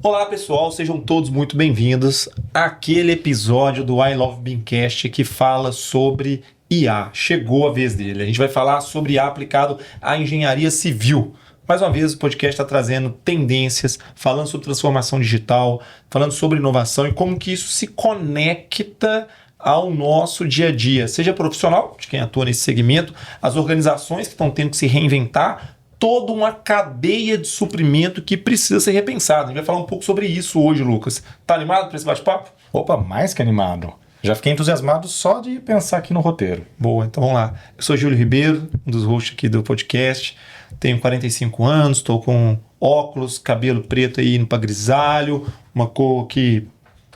Olá pessoal, sejam todos muito bem-vindos àquele episódio do I Love Beancast que fala sobre IA. Chegou a vez dele. A gente vai falar sobre IA aplicado à engenharia civil. Mais uma vez o podcast está trazendo tendências, falando sobre transformação digital, falando sobre inovação e como que isso se conecta ao nosso dia a dia, seja profissional, de quem atua nesse segmento, as organizações que estão tendo que se reinventar, toda uma cadeia de suprimento que precisa ser repensada. A gente vai falar um pouco sobre isso hoje, Lucas. Tá animado para esse bate-papo? Opa, mais que animado. Já fiquei entusiasmado só de pensar aqui no roteiro. Boa, então vamos lá. Eu sou Júlio Ribeiro, um dos hosts aqui do podcast. Tenho 45 anos, estou com óculos, cabelo preto aí indo para grisalho, uma cor aqui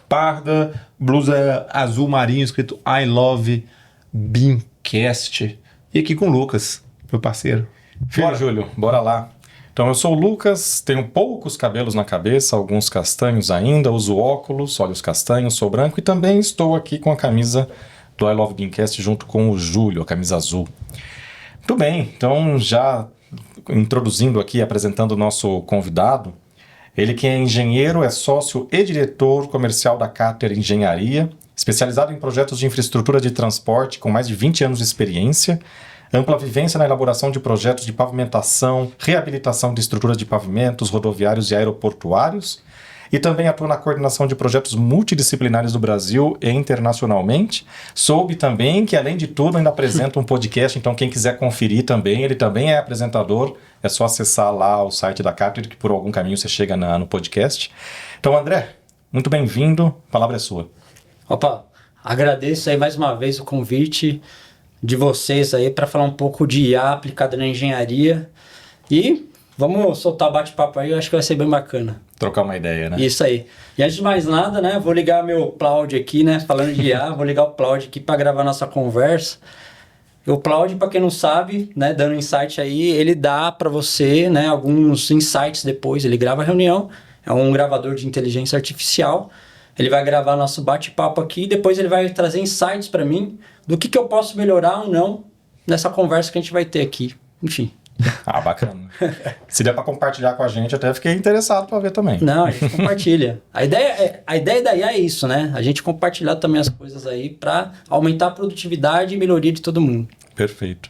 parda, blusa azul marinho, escrito I Love Beancast. E aqui com o Lucas, meu parceiro. Bora, Júlio, bora lá. Então, eu sou o Lucas, tenho poucos cabelos na cabeça, alguns castanhos ainda, uso óculos, olhos castanhos, sou branco e também estou aqui com a camisa do I Love Beancast junto com o Júlio, a camisa azul. Muito bem, então já introduzindo aqui, apresentando o nosso convidado, ele que é engenheiro, é sócio e diretor comercial da Cater Engenharia, especializado em projetos de infraestrutura de transporte com mais de 20 anos de experiência, ampla vivência na elaboração de projetos de pavimentação, reabilitação de estruturas de pavimentos rodoviários e aeroportuários, e também atua na coordenação de projetos multidisciplinares do Brasil e internacionalmente. Soube também que, além de tudo, ainda apresenta um podcast, então quem quiser conferir também, ele também é apresentador, é só acessar lá o site da Cater, que por algum caminho você chega no podcast. Então, André, muito bem-vindo, a palavra é sua. Opa, agradeço aí mais uma vez o convite de vocês aí para falar um pouco de IA aplicada na engenharia e vamos soltar o bate-papo aí, eu acho que vai ser bem bacana. Trocar uma ideia, né? Isso aí. E antes de mais nada, né, vou ligar meu Cloud aqui, né, falando de IA, vou ligar o Cloud aqui para gravar nossa conversa. O Cloud, para quem não sabe, né, dando insight aí, ele dá para você, né, alguns insights depois, ele grava a reunião, é um gravador de inteligência artificial. Ele vai gravar nosso bate-papo aqui e depois ele vai trazer insights para mim do que eu posso melhorar ou não nessa conversa que a gente vai ter aqui. Enfim. Ah, bacana. Se der para compartilhar com a gente, até fiquei interessado para ver também. Não, a gente compartilha. A ideia da IA é isso, né? A gente compartilhar também as coisas aí para aumentar a produtividade e melhoria de todo mundo. Perfeito.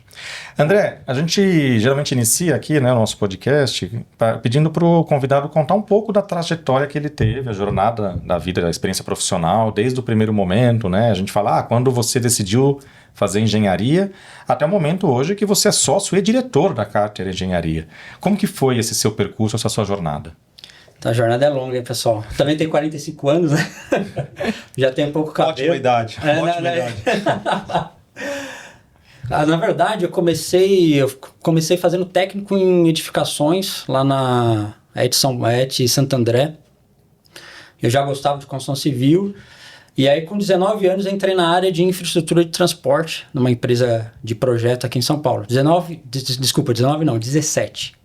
André, a gente geralmente inicia aqui, né, o nosso podcast pedindo para o convidado contar um pouco da trajetória que ele teve, a jornada da vida, da experiência profissional, desde o primeiro momento, né? A gente fala, quando você decidiu fazer engenharia, até o momento hoje que você é sócio e diretor da Cater Engenharia. Como que foi esse seu percurso, essa sua jornada? Então, a jornada é longa, hein, pessoal? Também tenho 45 anos, né? Já tenho pouco cabelo. Ótima idade, ótima idade. Na verdade, eu comecei fazendo técnico em edificações lá na ET Santo André. Eu já gostava de construção civil. E aí, com 19 anos, eu entrei na área de infraestrutura de transporte, numa empresa de projeto aqui em São Paulo. 17.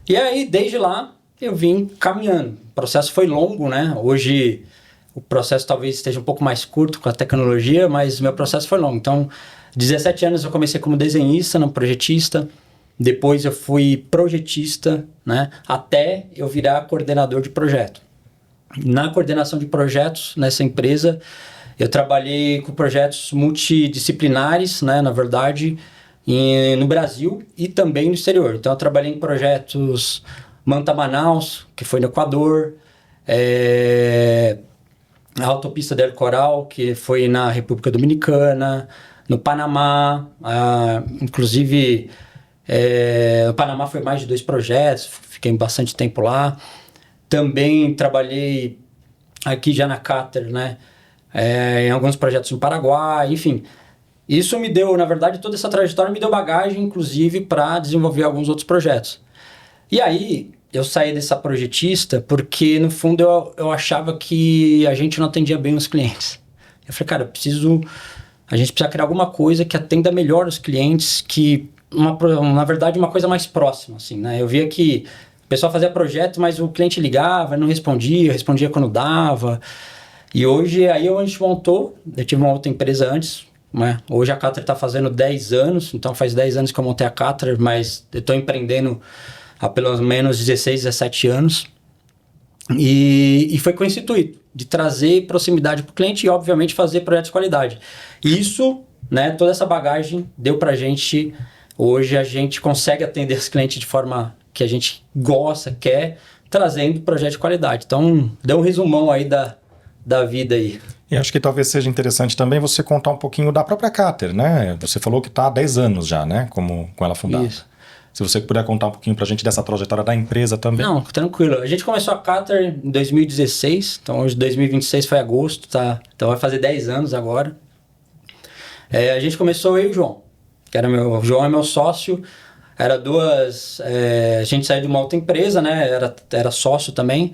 E aí, desde lá, eu vim caminhando. O processo foi longo, né? Hoje, o processo talvez esteja um pouco mais curto com a tecnologia, mas meu processo foi longo. Então, 17 anos eu comecei como desenhista, não projetista. Depois eu fui projetista, né? Até eu virar coordenador de projeto. Na coordenação de projetos nessa empresa, eu trabalhei com projetos multidisciplinares, né? Na verdade, no Brasil e também no exterior. Então eu trabalhei em projetos Manta-Manaus, que foi no Equador, a autopista del Coral, que foi na República Dominicana, no Panamá, inclusive no Panamá foi mais de 2 projetos, fiquei bastante tempo lá. Também trabalhei aqui já na Cater, né, em alguns projetos no Paraguai, enfim. Isso me deu, na verdade, toda essa trajetória me deu bagagem, inclusive, para desenvolver alguns outros projetos. E aí, eu saí dessa projetista porque, no fundo, eu achava que a gente não atendia bem os clientes. Eu falei, cara, a gente precisa criar alguma coisa que atenda melhor os clientes, na verdade, uma coisa mais próxima, assim, né? Eu via que o pessoal fazia projeto, mas o cliente ligava, não respondia quando dava. E hoje, aí a gente montou, eu tive uma outra empresa antes, né? Hoje a Cater está fazendo 10 anos, então faz 10 anos que eu montei a Cater, mas eu estou empreendendo há pelo menos 16, 17 anos. E foi com esse intuito, de trazer proximidade para o cliente e, obviamente, fazer projetos de qualidade. Isso, né, toda essa bagagem deu para a gente, hoje a gente consegue atender os clientes de forma que a gente gosta, quer, trazendo projeto de qualidade. Então, deu um resumão aí da vida aí. E acho que talvez seja interessante também você contar um pouquinho da própria Cater, né? Você falou que está há 10 anos já, né? Com ela fundada. Isso. Se você puder contar um pouquinho pra gente dessa trajetória da empresa também. Não, tranquilo. A gente começou a Cater em 2016, então hoje 2026 foi agosto, tá? Então vai fazer 10 anos agora. A gente começou eu e o João, que era o João é meu sócio, era duas... a gente saiu de uma outra empresa, né? Era sócio também,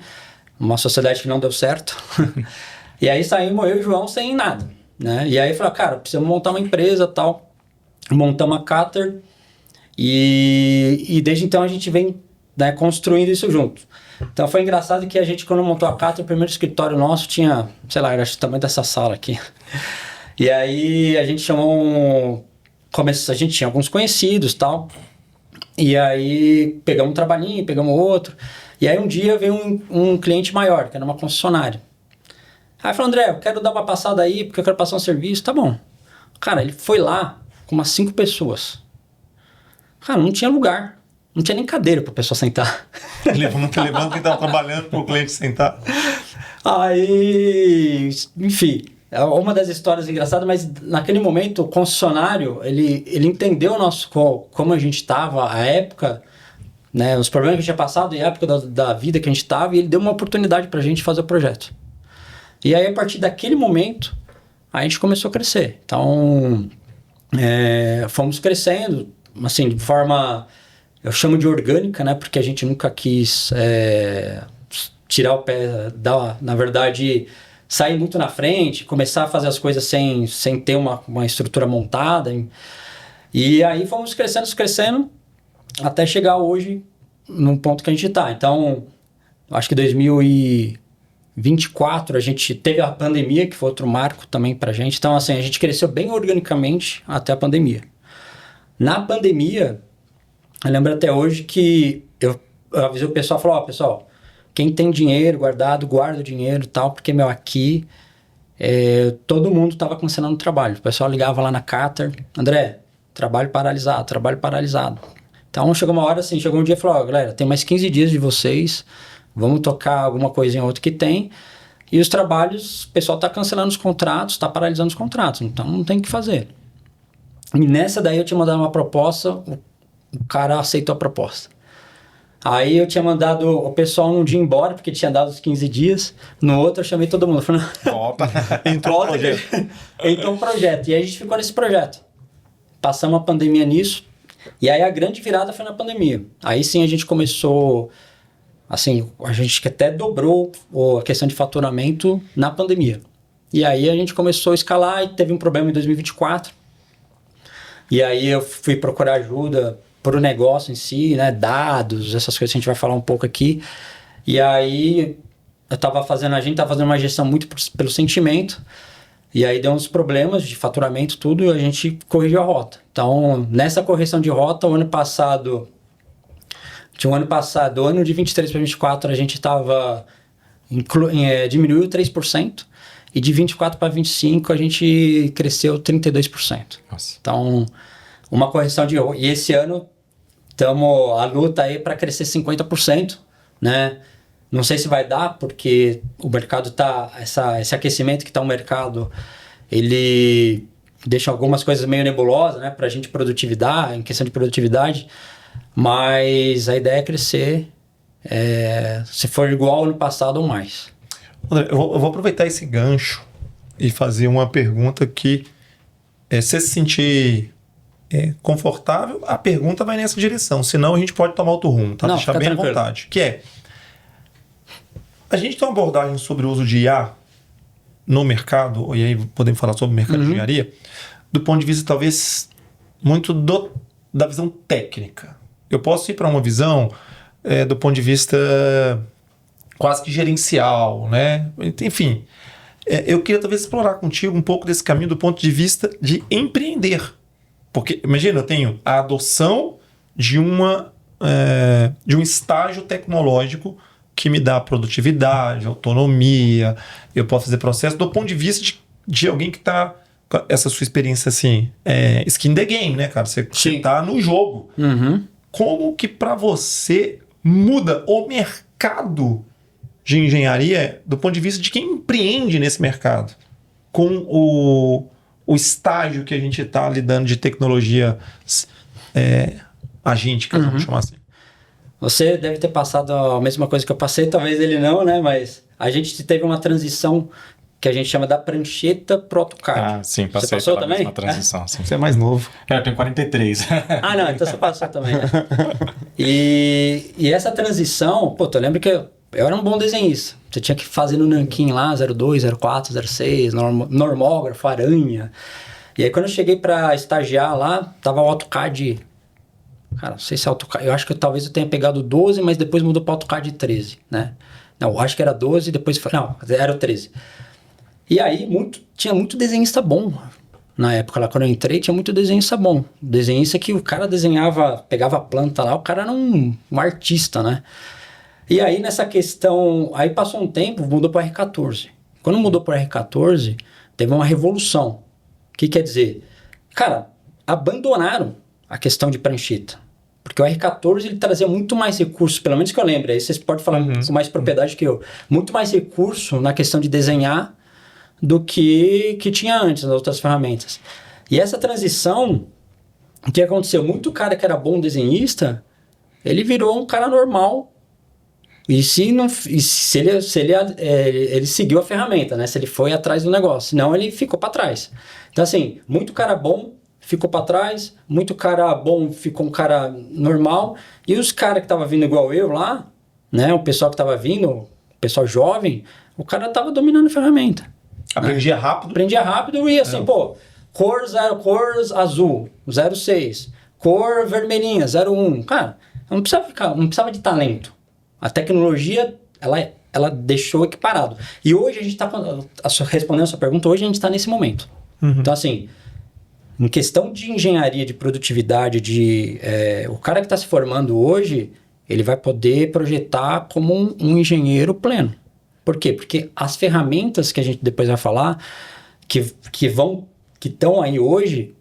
uma sociedade que não deu certo. E aí saímos eu e o João sem nada, né? E aí falou, cara, precisamos montar uma empresa e tal. Montamos a Cater. E desde então a gente vem, né, construindo isso junto. Então foi engraçado que a gente, quando montou a Cater, o primeiro escritório nosso tinha, sei lá, era o tamanho dessa sala aqui. E aí a gente chamou a gente tinha alguns conhecidos e tal. E aí pegamos um trabalhinho, pegamos outro. E aí um dia veio um cliente maior, que era uma concessionária. Aí falou, André, eu quero dar uma passada aí, porque eu quero passar um serviço. Tá bom. Cara, ele foi lá com umas 5 pessoas. Cara, não tinha lugar. Não tinha nem cadeira pra pessoa sentar. Levando quem tava trabalhando pro cliente sentar. Aí, enfim, é uma das histórias engraçadas, mas naquele momento o concessionário, ele entendeu como a gente estava, a época, né, os problemas que a gente tinha passado e a época da vida que a gente estava, e ele deu uma oportunidade pra gente fazer o projeto. E aí, a partir daquele momento, a gente começou a crescer. Então, fomos crescendo, assim, de forma, eu chamo de orgânica, né? Porque a gente nunca quis tirar o pé, na verdade, sair muito na frente, começar a fazer as coisas sem ter uma estrutura montada. E aí fomos crescendo, até chegar hoje no ponto que a gente está. Então, acho que 2024 a gente teve a pandemia, que foi outro marco também pra gente. Então, assim, a gente cresceu bem organicamente até a pandemia. Na pandemia, eu lembro até hoje que eu avisei o pessoal, falou, pessoal, quem tem dinheiro guardado, guarda o dinheiro e tal, porque, aqui todo mundo estava cancelando o trabalho. O pessoal ligava lá na Cater, André, trabalho paralisado. Então, chegou uma hora assim, chegou um dia e falou, galera, tem mais 15 dias de vocês, vamos tocar alguma coisinha ou outra que tem, e os trabalhos, o pessoal está cancelando os contratos, está paralisando os contratos, então não tem o que fazer. E nessa daí eu tinha mandado uma proposta, o cara aceitou a proposta. Aí eu tinha mandado o pessoal um dia embora, porque tinha dado os 15 dias. No outro eu chamei todo mundo. Falei, Volta. Entrou um projeto. Entrou um projeto. E aí a gente ficou nesse projeto. Passamos a pandemia nisso. E aí a grande virada foi na pandemia. Aí sim a gente começou... Assim, a gente até dobrou a questão de faturamento na pandemia. E aí a gente começou a escalar e teve um problema em 2024. E aí eu fui procurar ajuda para o negócio em si, né? Dados, essas coisas que a gente vai falar um pouco aqui. E aí a gente estava fazendo uma gestão muito pelo sentimento. E aí deu uns problemas de faturamento, tudo, e a gente corrigiu a rota. Então, nessa correção de rota, o ano ano de 23 para 24, a gente estava diminuiu 3%. E de 24 para 25 a gente cresceu 32%. Nossa. Então, uma correção de... E esse ano, a luta aí para crescer 50%, né? Não sei se vai dar, porque o mercado tá... Esse aquecimento que está o mercado, ele deixa algumas coisas meio nebulosas, né? Para a gente em questão de produtividade. Mas a ideia é crescer, se for igual ao ano passado ou mais. André, eu vou aproveitar esse gancho e fazer uma pergunta que, se você se sentir confortável, a pergunta vai nessa direção. Senão a gente pode tomar outro rumo, tá? Não, deixar fica bem tranquilo. à vontade. Que a gente tem uma abordagem sobre o uso de IA no mercado, e aí podemos falar sobre o mercado de engenharia, do ponto de vista talvez muito da visão técnica. Eu posso ir para uma visão do ponto de vista quase que gerencial, né? Enfim, eu queria talvez explorar contigo um pouco desse caminho do ponto de vista de empreender. Porque, imagina, eu tenho a adoção de um estágio tecnológico que me dá produtividade, autonomia, eu posso fazer processo do ponto de vista de alguém que está com essa sua experiência assim, skin the game, né, cara? Você tá no jogo. Como que para você muda o mercado de engenharia do ponto de vista de quem empreende nesse mercado? Com o estágio que a gente está lidando de tecnologia agêntica, vamos chamar assim. Você deve ter passado a mesma coisa que eu passei, talvez ele não, né? Mas a gente teve uma transição que a gente chama da prancheta pro AutoCAD. Ah, sim, passei você passou pela também? mesma transição. Sim. Você é mais novo. Eu tenho 43. Ah, não, então você passou também, né? E essa transição, eu lembro que eu era um bom desenhista. Você tinha que fazer no nanquim lá, 02, 04, 06, normógrafo, aranha. E aí quando eu cheguei para estagiar lá, tava o AutoCAD. Cara, não sei se é AutoCAD. Eu acho que talvez eu tenha pegado o 12, mas depois mudou para AutoCAD 13, né? Não, eu acho que era 12, depois foi. Não, era o 13. E aí tinha muito desenhista bom. Na época lá, quando eu entrei, tinha muito desenhista bom. Desenhista que o cara desenhava, pegava a planta lá, o cara era um artista, né? E aí nessa questão, aí passou um tempo, mudou para R14. Quando mudou para R14, teve uma revolução. O que quer dizer? Cara, abandonaram a questão de prancheta. Porque o R14 ele trazia muito mais recursos, pelo menos que eu lembro, aí vocês podem falar com mais propriedade que eu. Muito mais recurso na questão de desenhar do que tinha antes nas outras ferramentas. E essa transição, o que aconteceu? Muito cara que era bom desenhista, ele virou um cara normal. E se ele seguiu a ferramenta, né? Se ele foi atrás do negócio, senão ele ficou para trás. Então assim, muito cara bom ficou para trás, muito cara bom ficou um cara normal, e os caras que estavam vindo igual eu lá, né? O pessoal que estava vindo, o pessoal jovem, o cara estava dominando a ferramenta. Aprendia rápido? Aprendia rápido e assim, cor azul, 06, cor vermelhinha, 01. Cara, não precisava de talento. A tecnologia, ela deixou equiparado. E hoje a gente está, respondendo a sua pergunta, hoje a gente está nesse momento. Então assim, em questão de engenharia, de produtividade, o cara que está se formando hoje, ele vai poder projetar como um engenheiro pleno. Por quê? Porque as ferramentas que a gente depois vai falar, que estão aí hoje,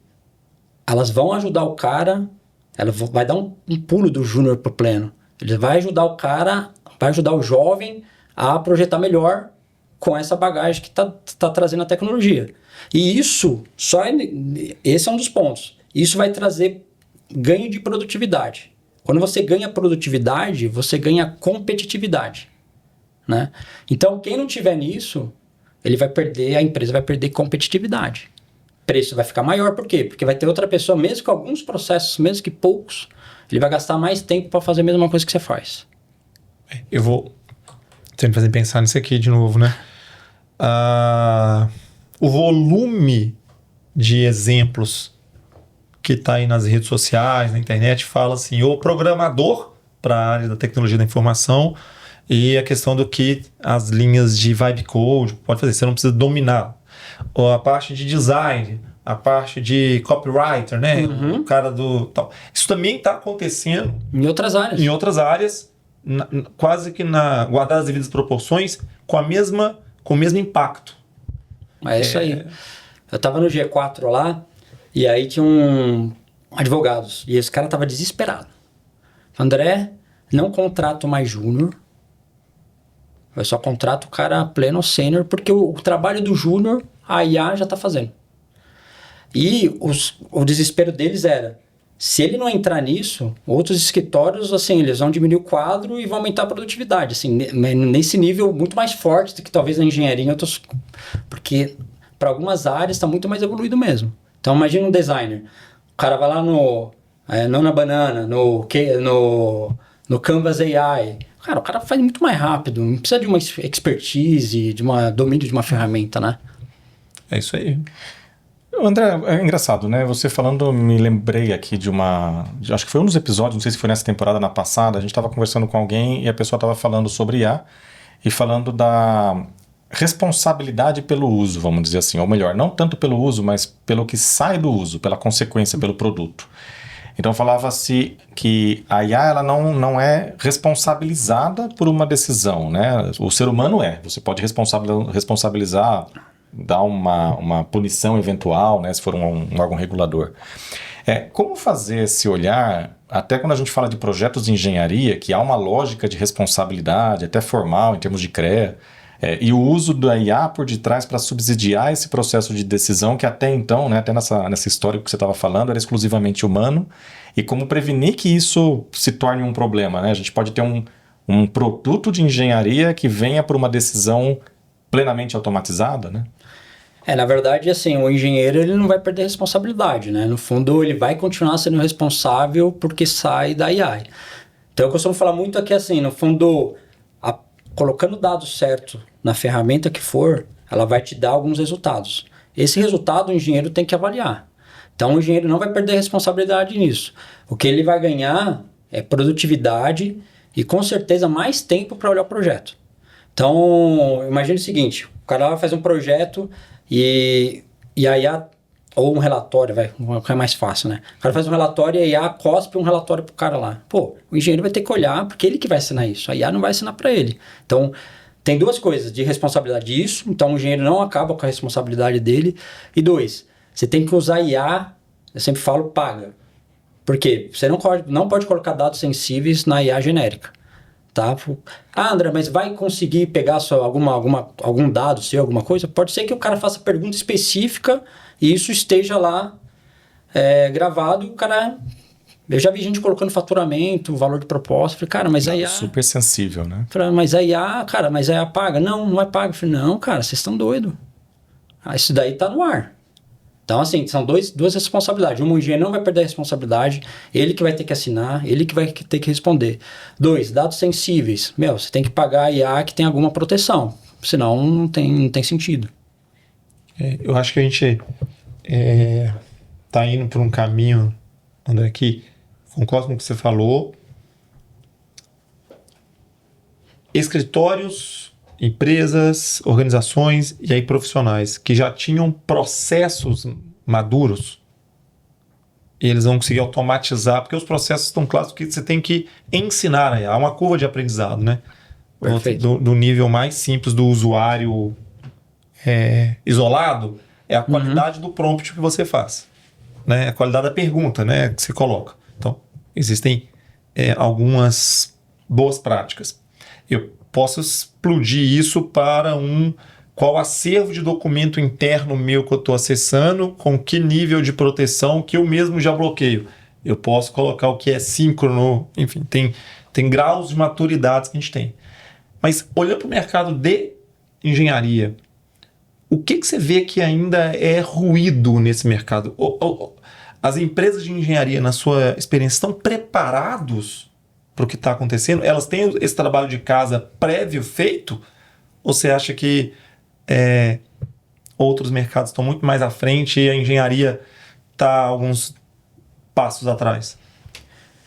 elas vão ajudar o cara, ela vai dar um pulo do júnior para o pleno. Ele vai ajudar o cara, vai ajudar o jovem a projetar melhor com essa bagagem que tá trazendo a tecnologia. E esse é um dos pontos. Isso vai trazer ganho de produtividade. Quando você ganha produtividade, você ganha competitividade, né? Então, quem não tiver nisso, a empresa vai perder competitividade. O preço vai ficar maior, por quê? Porque vai ter outra pessoa, mesmo com alguns processos, mesmo que poucos, ele vai gastar mais tempo para fazer a mesma coisa que você faz. Eu vou sempre fazer pensar nisso aqui de novo, né? O volume de exemplos que está aí nas redes sociais, na internet, fala assim, o programador para a área da tecnologia da informação e a questão do que as linhas de vibe code pode fazer. Você não precisa dominar. Ou a parte de design, a parte de copywriter, né? O cara do tal. Isso também está acontecendo em outras áreas. Em outras áreas, quase que guardadas as devidas proporções, com o mesmo impacto. É isso aí. Eu estava no G4 lá, e aí tinha advogados, e esse cara estava desesperado. André, não contrato mais júnior, eu só contrato o cara pleno sênior, porque o trabalho do júnior, a IA já está fazendo. E o desespero deles era, se ele não entrar nisso, outros escritórios, assim, eles vão diminuir o quadro e vão aumentar a produtividade, assim, nesse nível muito mais forte do que talvez na engenharia, porque para algumas áreas está muito mais evoluído mesmo. Então, imagina um designer, o cara vai lá não na Banana, no Canvas AI, cara, o cara faz muito mais rápido, não precisa de uma expertise, de domínio de uma ferramenta, né? É isso aí. André, é engraçado, né? Você falando, me lembrei aqui acho que foi um dos episódios, não sei se foi nessa temporada, na passada, a gente estava conversando com alguém e a pessoa estava falando sobre IA e falando responsabilidade pelo uso, vamos dizer assim, ou melhor, não tanto pelo uso, mas pelo que sai do uso, pela consequência, pelo produto. Então falava-se que a IA ela não é responsabilizada por uma decisão, né? O ser humano você pode responsabilizar, dar uma punição eventual, né, se for um órgão regulador. Como fazer esse olhar, até quando a gente fala de projetos de engenharia, que há uma lógica de responsabilidade, até formal, em termos de CREA, e o uso da IA por detrás para subsidiar esse processo de decisão que até então, né, até nessa história que você estava falando, era exclusivamente humano, e como prevenir que isso se torne um problema, né? A gente pode ter um produto de engenharia que venha por uma decisão plenamente automatizada, né? Na verdade, assim, o engenheiro ele não vai perder responsabilidade, né? No fundo, ele vai continuar sendo responsável porque sai da AI. Então, eu costumo falar muito aqui, assim, no fundo, colocando o dado certo na ferramenta que for, ela vai te dar alguns resultados. Esse resultado o engenheiro tem que avaliar. Então, o engenheiro não vai perder responsabilidade nisso. O que ele vai ganhar é produtividade e, com certeza, mais tempo para olhar o projeto. Então, imagine o seguinte, o cara vai fazer um projeto e a IA, ou um relatório, que é mais fácil, né? O cara faz um relatório e a IA cospe um relatório pro cara lá. Pô, o engenheiro vai ter que olhar, porque ele que vai assinar isso. A IA não vai assinar para ele. Então, tem duas coisas de responsabilidade disso. Então, o engenheiro não acaba com a responsabilidade dele. E dois, você tem que usar IA, eu sempre falo, paga. Por quê? Você não pode colocar dados sensíveis na IA genérica. Tá? André, mas vai conseguir pegar algum dado seu, alguma coisa? Pode ser que o cara faça pergunta específica e isso esteja lá gravado e o cara... Eu já vi gente colocando faturamento, valor de proposta. Falei, cara, mas a IA... Super sensível, né? Falei, mas a IA, cara, mas a IA paga? Não é paga. Falei, não, cara, vocês estão doidos. Isso daí tá no ar. Então, assim, são duas responsabilidades. O engenheiro não vai perder a responsabilidade, ele que vai ter que assinar, ele que vai ter que responder. 2, dados sensíveis. Você tem que pagar a IA que tem alguma proteção, senão não tem sentido. Eu acho que a gente tá indo por um caminho, André, que concordo com o que você falou. Escritórios, empresas, organizações e aí profissionais que já tinham processos maduros, eles vão conseguir automatizar, porque os processos estão claros que você tem que ensinar a IA. Há uma curva de aprendizado, né? Do nível mais simples do usuário isolado, é a qualidade do prompt que você faz, né? A qualidade da pergunta, né, que você coloca. Então, existem algumas boas práticas. Eu posso explodir isso para qual acervo de documento interno meu que eu estou acessando, com que nível de proteção que eu mesmo já bloqueio. Eu posso colocar o que é síncrono, enfim, tem graus de maturidade que a gente tem. Mas olhando para o mercado de engenharia, o que você vê que ainda é ruído nesse mercado? As empresas de engenharia, na sua experiência, estão preparados para o que está acontecendo? Elas têm esse trabalho de casa prévio feito? Ou você acha que outros mercados estão muito mais à frente e a engenharia está alguns passos atrás?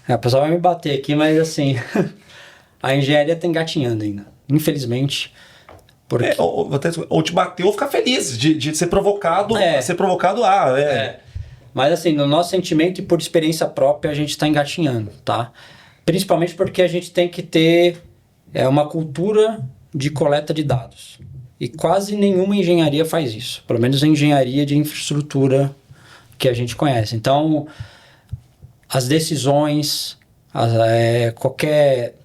O pessoal vai me bater aqui, mas assim, a engenharia está engatinhando ainda, infelizmente. Porque... ou te bater ou ficar feliz de ser provocado. Mas assim, no nosso sentimento e por experiência própria, a gente está engatinhando, tá? Principalmente porque a gente tem que ter uma cultura de coleta de dados. E quase nenhuma engenharia faz isso. Pelo menos a engenharia de infraestrutura que a gente conhece. Então, as decisões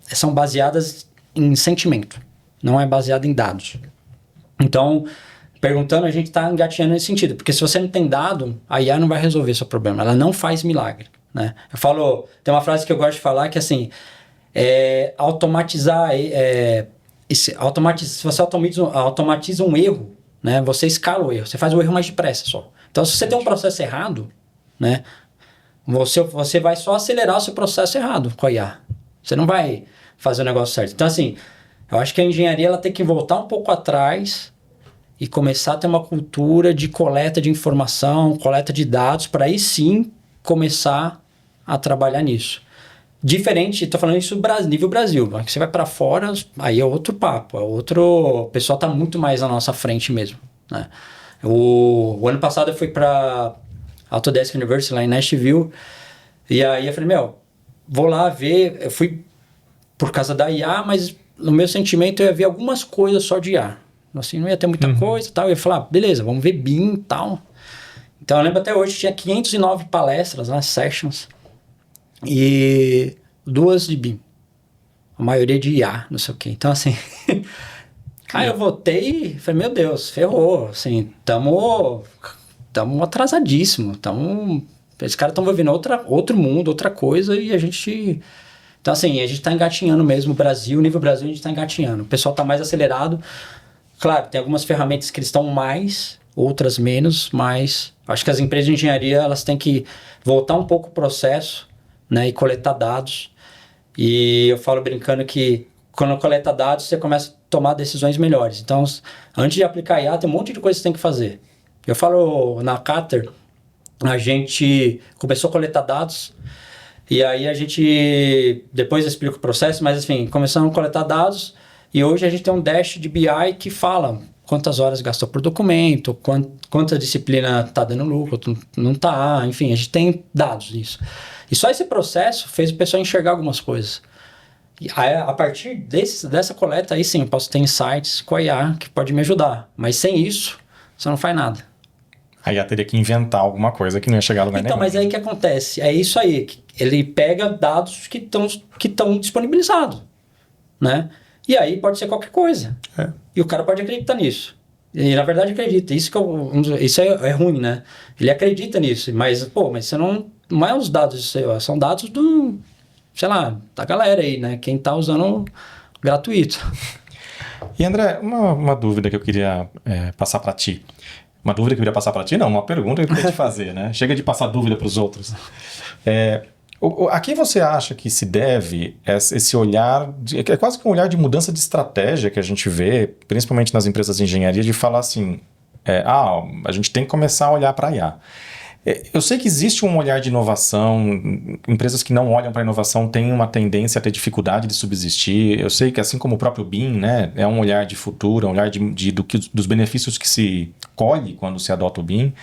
são baseadas em sentimento. Não é baseado em dados. Então, perguntando, a gente está engatinhando nesse sentido. Porque se você não tem dado, a IA não vai resolver seu problema. Ela não faz milagre, né? Tem uma frase que eu gosto de falar que assim, automatizar... se você automatiza um erro, né, você escala o erro. Você faz o erro mais depressa só. Então, se você tem um processo errado, né, você vai só acelerar o seu processo errado com a IA. Você não vai fazer o negócio certo. Então, assim... Eu acho que a engenharia ela tem que voltar um pouco atrás e começar a ter uma cultura de coleta de informação, coleta de dados, para aí sim começar a trabalhar nisso. Diferente, tô falando isso nível Brasil. Você vai para fora, aí é outro papo. O pessoal tá muito mais à nossa frente mesmo, né? O ano passado eu fui para Autodesk University lá em Nashville. E aí eu falei, vou lá ver. Eu fui por causa da IA, mas no meu sentimento eu ia ver algumas coisas só de IA. Assim, não ia ter muita coisa e tal. Eu ia falar, beleza, vamos ver BIM e tal. Então eu lembro até hoje, tinha 509 palestras, né, sessions. E 2 de BIM. A maioria de IA, não sei o quê. Então, assim... aí eu voltei e falei, meu Deus, ferrou. Assim, tamo atrasadíssimo. Esses caras estão vivendo outro mundo, outra coisa, e a gente... Então, assim, a gente tá engatinhando mesmo. O Brasil, nível Brasil, a gente tá engatinhando. O pessoal tá mais acelerado. Claro, tem algumas ferramentas que eles estão mais, outras menos, mas acho que as empresas de engenharia, elas têm que voltar um pouco o processo, né, e coletar dados. E eu falo brincando que quando coleta dados, você começa a tomar decisões melhores. Então, antes de aplicar IA, tem um monte de coisa que você tem que fazer. Eu falo na Cater, a gente começou a coletar dados, e aí a gente, depois eu explico o processo, mas enfim, começamos a coletar dados, e hoje a gente tem um dash de BI que fala quantas horas gastou por documento, quanta disciplina está dando lucro, não está, enfim, a gente tem dados disso. E só esse processo fez o pessoal enxergar algumas coisas. E aí, a partir dessa coleta, aí sim, eu posso ter insights com a IA que pode me ajudar. Mas sem isso, você não faz nada. Aí ia teria que inventar alguma coisa que não ia chegar a lugar nenhum. Então, mas aí o que acontece? É isso aí. Ele pega dados que estão disponibilizados, né? E aí pode ser qualquer coisa. É. E o cara pode acreditar nisso. E na verdade acredita. Isso é ruim, né? Ele acredita nisso. Mas você não é os dados seus, são dados sei lá, da galera aí, né? Quem tá usando gratuito. E André, uma dúvida que eu queria passar para ti. Uma dúvida que eu queria passar para ti? Não, uma pergunta que eu queria te fazer, né? Chega de passar dúvida para os outros. A que você acha que se deve esse olhar, é quase que um olhar de mudança de estratégia que a gente vê, principalmente nas empresas de engenharia, de falar assim, a gente tem que começar a olhar para a IA. Eu sei que existe um olhar de inovação, empresas que não olham para a inovação têm uma tendência a ter dificuldade de subsistir. Eu sei que assim como o próprio BIM, né, é um olhar de futuro, é um olhar dos benefícios que se colhe quando se adota o BIM.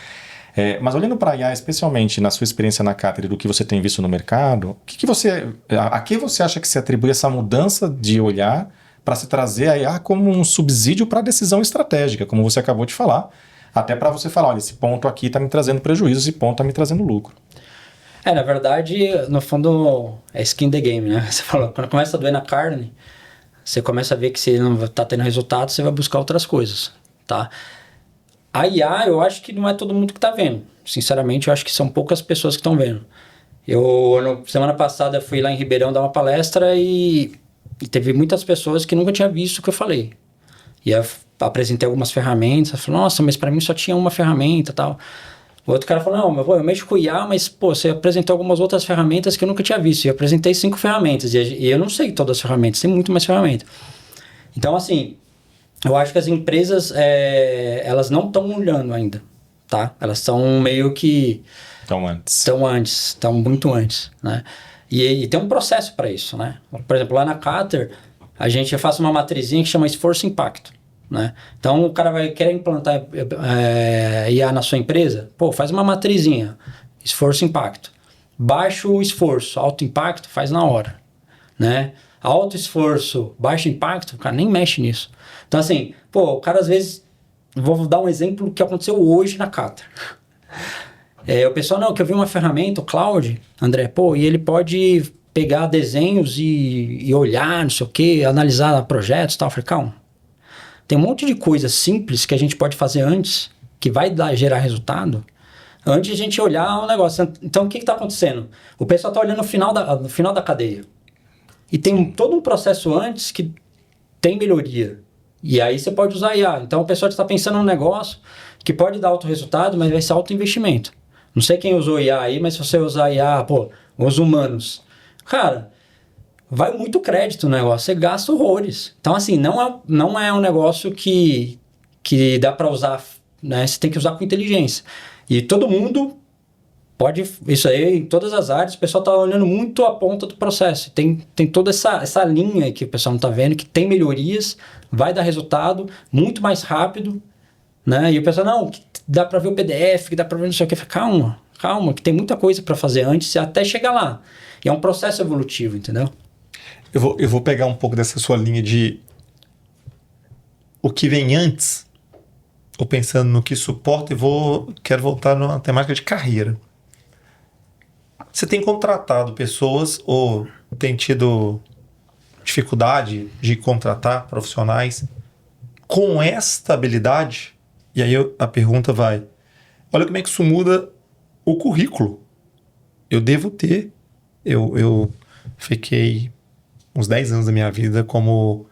Mas olhando para a IA, especialmente na sua experiência na Cater e do que você tem visto no mercado, a que você acha que se atribui essa mudança de olhar para se trazer a IA como um subsídio para a decisão estratégica, como você acabou de falar? Até para você falar, olha, esse ponto aqui está me trazendo prejuízo, esse ponto está me trazendo lucro. Na verdade, no fundo, é skin the game, né? Você falou, quando começa a doer na carne, você começa a ver que você não está tendo resultado, você vai buscar outras coisas, tá? A IA, eu acho que não é todo mundo que está vendo. Sinceramente, eu acho que são poucas pessoas que estão vendo. Semana passada, eu fui lá em Ribeirão dar uma palestra e teve muitas pessoas que nunca tinham visto o que eu falei. E eu apresentei algumas ferramentas, falou, nossa, mas para mim só tinha uma ferramenta e tal. O outro cara falou, não, eu mexo com IA, mas você apresentou algumas outras ferramentas que eu nunca tinha visto. E eu apresentei 5 ferramentas, e eu não sei todas as ferramentas, tem muito mais ferramentas. Então, assim, eu acho que as empresas, elas não estão olhando ainda, tá? Elas estão meio que... Estão muito antes, né? E tem um processo para isso, né? Por exemplo, lá na Cater, a gente faz uma matrizinha que chama esforço-impacto, né? Então, o cara vai querer implantar IA na sua empresa, faz uma matrizinha, esforço-impacto. Baixo esforço, alto impacto, faz na hora, né? Alto esforço, baixo impacto, o cara nem mexe nisso. Então, assim, o cara às vezes... Vou dar um exemplo que aconteceu hoje na Cater. O pessoal, que eu vi uma ferramenta, o Cloud, André, e ele pode pegar desenhos e olhar, não sei o que, analisar projetos e tal. Eu falei, calma. Tem um monte de coisa simples que a gente pode fazer antes, que vai gerar resultado, antes de a gente olhar o negócio. Então, o que está acontecendo? O pessoal está olhando no final da cadeia. E tem todo um processo antes que tem melhoria. E aí você pode usar IA. Então, o pessoal está pensando num negócio que pode dar alto resultado, mas vai ser alto investimento. Não sei quem usou IA aí, mas se você usar IA, os humanos. Cara, vai muito crédito no negócio, você gasta horrores. Então, assim, não é um negócio que dá para usar, né? Você tem que usar com inteligência. E todo mundo Isso aí, em todas as áreas, o pessoal está olhando muito a ponta do processo. Tem toda essa linha aí que o pessoal não está vendo, que tem melhorias, vai dar resultado muito mais rápido, né? E o pessoal, não, dá para ver o PDF, que dá para ver não sei o que. Calma, que tem muita coisa para fazer antes até chegar lá. E é um processo evolutivo, entendeu? Eu vou pegar um pouco dessa sua linha de o que vem antes, ou pensando no que suporta, quero voltar na temática de carreira. Você tem contratado pessoas ou tem tido dificuldade de contratar profissionais com esta habilidade? E aí a pergunta vai, olha como é que isso muda o currículo. Eu fiquei uns 10 anos da minha vida como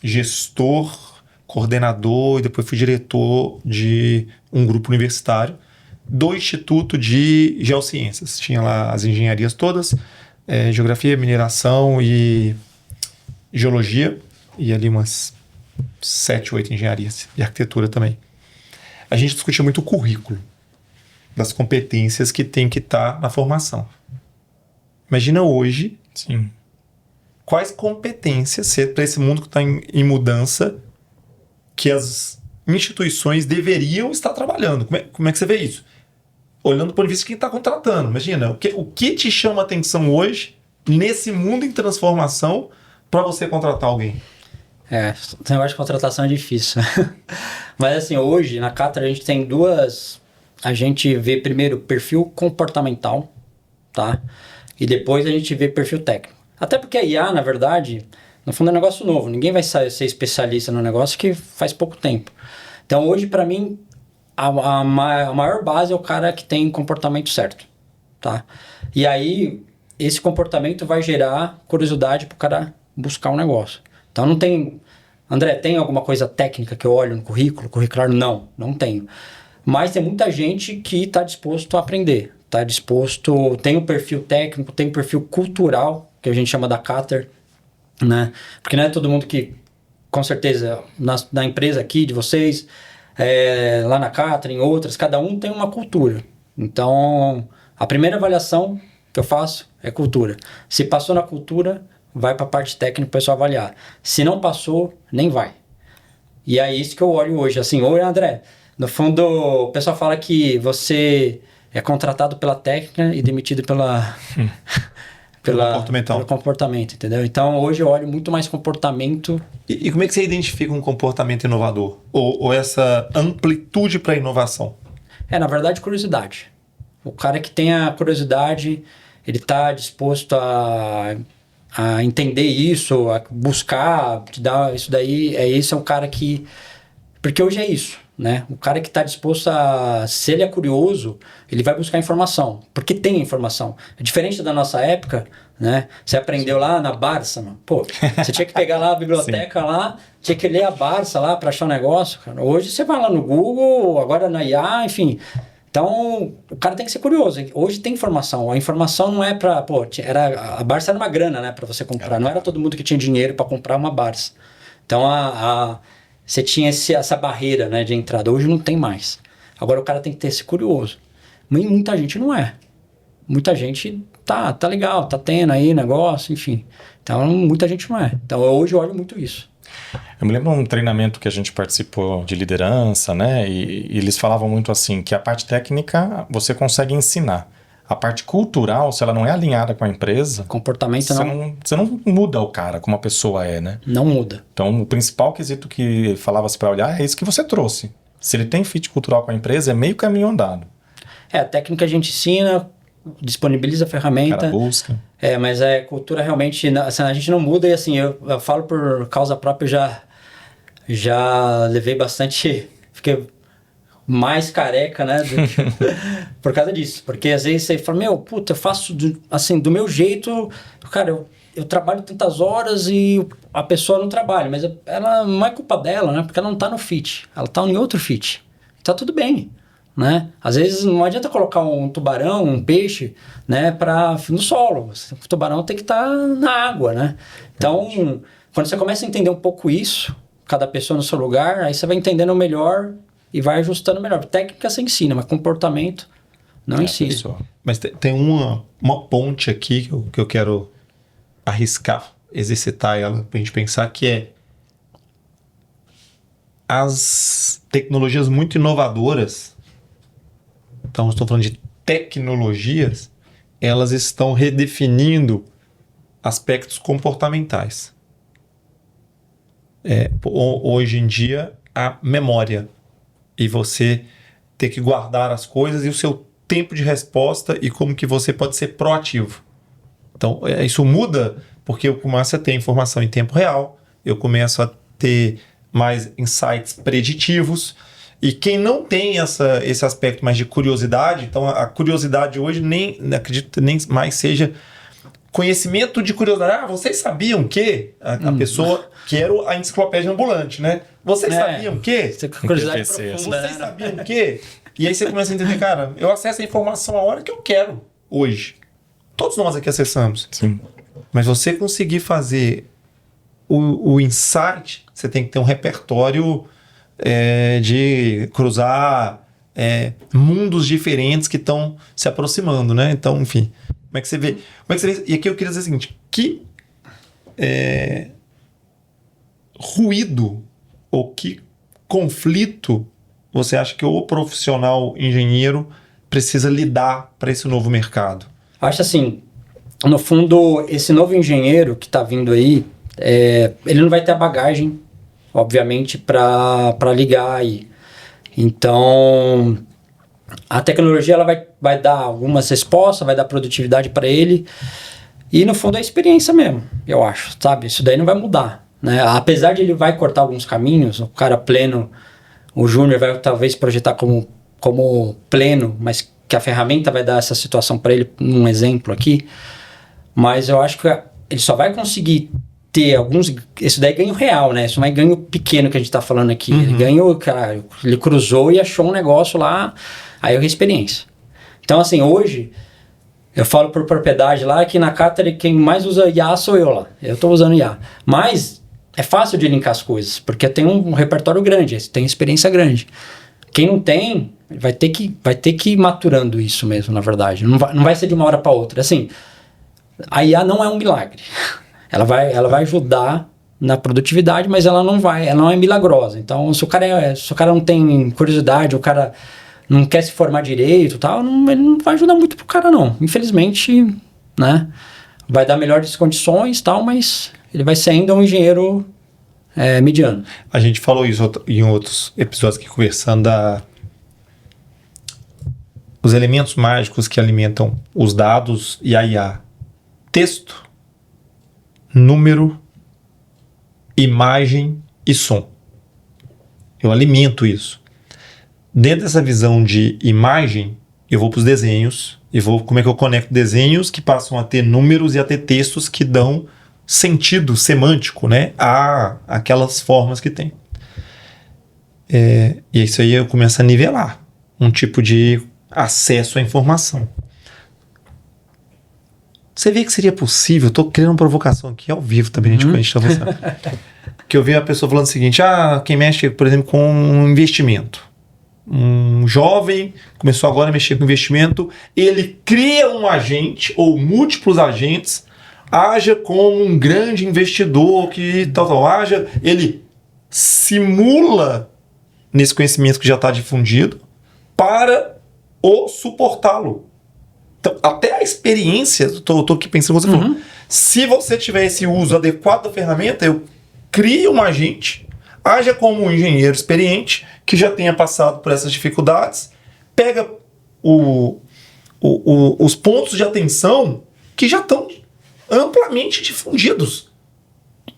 gestor, coordenador e depois fui diretor de um grupo universitário do Instituto de Geociências. Tinha lá as engenharias todas, geografia, mineração e geologia, e ali umas 7, 8 engenharias, e arquitetura também. A gente discutia muito o currículo das competências que tem que estar na formação. Imagina hoje, Sim. quais competências, para esse mundo que está em mudança, que as instituições deveriam estar trabalhando. Como é que você vê isso? Olhando do ponto de vista de quem está contratando. Imagina, o que te chama a atenção hoje, nesse mundo em transformação, para você contratar alguém? Esse negócio de contratação é difícil. Mas assim, hoje, na Catra, a gente tem duas... A gente vê primeiro perfil comportamental, tá? E depois a gente vê perfil técnico. Até porque a IA, na verdade, no fundo é um negócio novo. Ninguém vai ser especialista no negócio que faz pouco tempo. Então hoje, para mim, a maior base é o cara que tem comportamento certo, tá? E aí, esse comportamento vai gerar curiosidade pro cara buscar um negócio. Então não tem... André, tem alguma coisa técnica que eu olho no currículo? Curricular? Não tenho. Mas tem muita gente que está disposto a aprender. Está disposto... Tem o perfil técnico, tem o perfil cultural, que a gente chama da Cater, né? Porque não é todo mundo que, com certeza, na empresa aqui de vocês, lá na Cater, em outras, cada um tem uma cultura. Então, a primeira avaliação que eu faço é cultura. Se passou na cultura, vai para a parte técnica para o pessoal avaliar. Se não passou, nem vai. E é isso que eu olho hoje. Assim, oi, André, no fundo, o pessoal fala que você é contratado pela técnica e demitido pelo comportamento, entendeu? Então, hoje eu olho muito mais comportamento. E como é que você identifica um comportamento inovador? Ou essa amplitude para inovação? Na verdade, curiosidade. O cara que tem a curiosidade, ele está disposto a entender isso, a buscar, te dar isso daí. Esse é um cara que... Porque hoje é isso, né? O cara que está disposto a... Se ele é curioso, ele vai buscar informação. Porque tem informação. É diferente da nossa época, né? Você aprendeu lá na Barça, mano. Pô, você tinha que pegar lá a biblioteca lá, tinha que ler a Barça lá para achar um negócio, cara. Hoje você vai lá no Google, agora na IA, enfim... Então, o cara tem que ser curioso. Hoje tem informação. A informação não é para... a Barça era uma grana, né? Para você comprar. Não era todo mundo que tinha dinheiro para comprar uma Barça. Então, você tinha essa barreira, né, de entrada. Hoje não tem mais. Agora, o cara tem que ter esse curioso. Muita gente não é. Muita gente tá legal, tá tendo aí negócio, enfim. Então, muita gente não é. Então, hoje eu olho muito isso. Eu me lembro de um treinamento que a gente participou de liderança, né? E eles falavam muito assim, que a parte técnica você consegue ensinar. A parte cultural, se ela não é alinhada com a empresa... Comportamento você não muda o cara como a pessoa é, né? Não muda. Então, o principal quesito que falava-se para olhar é isso que você trouxe. Se ele tem fit cultural com a empresa, é meio caminho andado. A técnica a gente ensina, disponibiliza a ferramenta. O cara busca. Mas a cultura realmente... Assim, a gente não muda e assim, eu falo por causa própria, eu já levei bastante... Fiquei mais careca, né? Por causa disso. Porque às vezes você fala, eu faço assim, do meu jeito... Cara, eu trabalho tantas horas e a pessoa não trabalha. Mas ela não é culpa dela, né? Porque ela não tá no fit. Ela tá em outro fit. Tá tudo bem. Né? Às vezes não adianta colocar um tubarão, um peixe, né, no solo. O tubarão tem que estar na água, né? Então, quando você começa a entender um pouco isso, cada pessoa no seu lugar, aí você vai entendendo melhor e vai ajustando melhor. Técnica você ensina, mas comportamento não em si. Pessoal. Mas tem uma ponte aqui que eu quero arriscar, exercitar ela pra gente pensar, que é as tecnologias muito inovadoras, então estou falando de tecnologias, elas estão redefinindo aspectos comportamentais. Hoje em dia, a memória e você ter que guardar as coisas e o seu tempo de resposta e como que você pode ser proativo. Então, isso muda porque eu começo a ter informação em tempo real, eu começo a ter mais insights preditivos, e quem não tem esse aspecto mais de curiosidade, então a curiosidade hoje acredito nem mais seja conhecimento de curiosidade. Vocês sabiam que a pessoa que era a enciclopédia ambulante, né? Vocês sabiam que? Curiosidade PPC, profunda, Vocês né? sabiam que? E aí você começa a entender, cara, eu acesso a informação a hora que eu quero, hoje. Todos nós aqui acessamos. Sim. Mas você conseguir fazer o insight, você tem que ter um repertório de cruzar mundos diferentes que estão se aproximando, né? Então, enfim, como é que você vê? E aqui eu queria dizer o seguinte, que ruído ou que conflito você acha que o profissional engenheiro precisa lidar para esse novo mercado? Acho assim, no fundo, esse novo engenheiro que está vindo aí, ele não vai ter a bagagem, obviamente, para ligar aí. Então, a tecnologia ela vai dar algumas respostas, vai dar produtividade para ele. E, no fundo, é a experiência mesmo, eu acho, sabe? Isso daí não vai mudar, né? Apesar de ele vai cortar alguns caminhos, o cara pleno, o júnior vai talvez projetar como pleno, mas que a ferramenta vai dar essa situação para ele, num exemplo aqui. Mas eu acho que ele só vai conseguir ter alguns... Isso daí é ganho real, né? Isso não é ganho pequeno que a gente tá falando aqui. Ele ganhou, cara, ele cruzou e achou um negócio lá, aí é experiência. Então, assim, hoje, eu falo por propriedade lá que na Cater quem mais usa IA sou eu lá. Eu tô usando IA. Mas é fácil de linkar as coisas, porque tem um repertório grande, tem experiência grande. Quem não tem, vai ter que ir maturando isso mesmo, na verdade. Não vai ser de uma hora para outra. Assim, a IA não é um milagre. Ela vai ajudar na produtividade, mas ela não é milagrosa. Então, se o cara não tem curiosidade, o cara não quer se formar direito, tal, ele não vai ajudar muito pro cara, não. Infelizmente, né? Vai dar melhores condições, tal, mas ele vai ser ainda um engenheiro mediano. A gente falou isso em outros episódios aqui, conversando os elementos mágicos que alimentam os dados e a IA. Texto, número, imagem e som. Eu alimento isso. Dentro dessa visão de imagem, eu vou para os desenhos e como é que eu conecto desenhos que passam a ter números e a ter textos que dão sentido semântico, né, a aquelas formas que tem. E isso aí eu começo a nivelar um tipo de acesso à informação. Você vê que seria possível, eu tô criando uma provocação aqui ao vivo também, a gente tá conversando. Que eu vi a pessoa falando o seguinte, quem mexe, por exemplo, com um investimento. Um jovem começou agora a mexer com investimento, ele cria um agente ou múltiplos agentes, haja como um grande investidor que haja, ele simula nesse conhecimento que já está difundido para suportá-lo. Então, até a experiência, estou aqui pensando, você falou, se você tiver esse uso adequado da ferramenta, eu crio um agente, haja como um engenheiro experiente, que já tenha passado por essas dificuldades, pega os pontos de atenção que já estão amplamente difundidos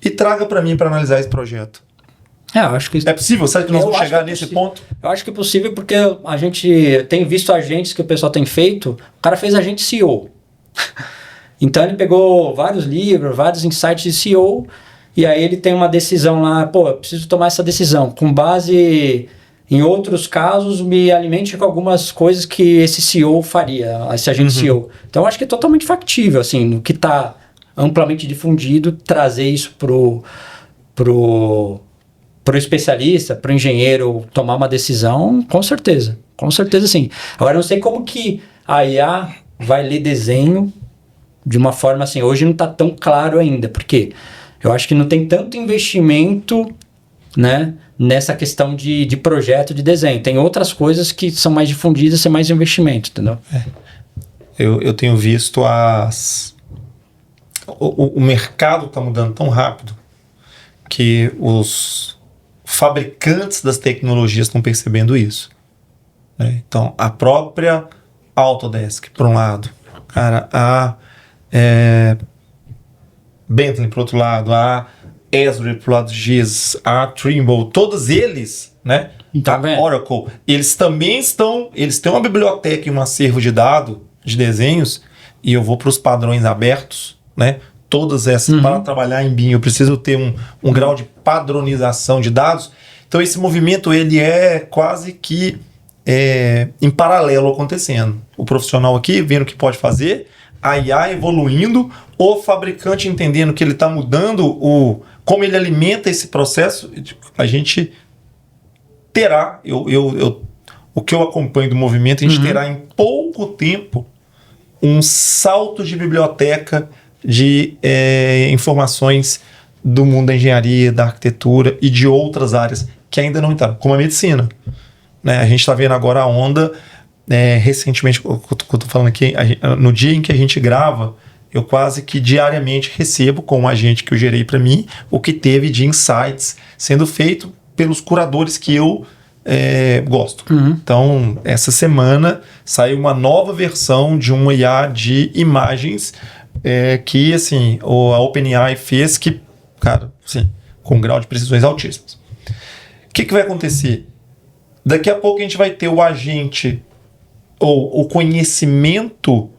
e traga para mim para analisar esse projeto. Eu acho que é possível? Sabe que nós vamos chegar nesse ponto? Eu acho que é possível porque a gente tem visto agentes que o pessoal tem feito. O cara fez agente CEO. Então ele pegou vários livros, vários insights de CEO e aí ele tem uma decisão lá, eu preciso tomar essa decisão. Com base em outros casos, me alimente com algumas coisas que esse CEO faria, esse agente CEO. Então eu acho que é totalmente factível, assim, no que está amplamente difundido, trazer isso pro especialista, pro engenheiro tomar uma decisão, com certeza sim. Agora, eu não sei como que a IA vai ler desenho de uma forma assim, hoje não está tão claro ainda, porque eu acho que não tem tanto investimento, né, nessa questão de projeto de desenho. Tem outras coisas que são mais difundidas, tem mais investimento, entendeu? Eu tenho visto o mercado está mudando tão rápido que os fabricantes das tecnologias estão percebendo isso, né? Então, a própria Autodesk, por um lado, cara, a Bentley, por outro lado, a Esri, por lado de GIS, a Trimble, todos eles, né? Tá A vendo? Oracle, eles também eles têm uma biblioteca e um acervo de dados, de desenhos, e eu vou para os padrões abertos, né? Todas essas, para trabalhar em BIM, eu preciso ter um grau de padronização de dados. Então, esse movimento, ele é quase que em paralelo acontecendo. O profissional aqui vendo o que pode fazer, a IA evoluindo, o fabricante entendendo que ele está mudando como ele alimenta esse processo. A gente terá, o que eu acompanho do movimento, a gente terá em pouco tempo um salto de biblioteca de informações do mundo da engenharia, da arquitetura e de outras áreas que ainda não entraram, como a medicina, né? A gente está vendo agora a onda, recentemente, o que eu estou falando aqui, no dia em que a gente grava, eu quase que diariamente recebo com um agente que eu gerei para mim o que teve de insights sendo feito pelos curadores que eu gosto. Então, essa semana saiu uma nova versão de uma IA de imagens que, assim, a OpenAI fez que, cara, assim, com um grau de precisões altíssimos. O que vai acontecer? Daqui a pouco a gente vai ter o agente ou o conhecimento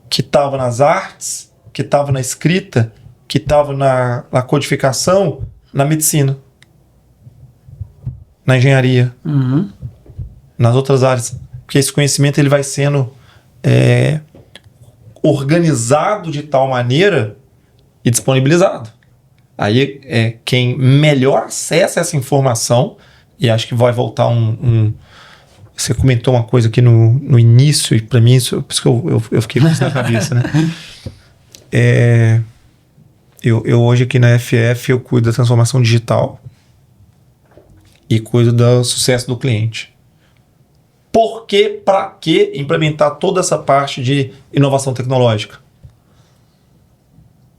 que estava nas artes, que estava na escrita, que estava na codificação, na medicina, na engenharia, nas outras áreas. Porque esse conhecimento ele vai sendo organizado de tal maneira e disponibilizado. Aí quem melhor acessa essa informação, e acho que vai voltar você comentou uma coisa aqui no início, e para mim, por isso que eu fiquei com isso na cabeça, né? Eu hoje aqui na FF, eu cuido da transformação digital e cuido do sucesso do cliente. Por que, para que implementar toda essa parte de inovação tecnológica?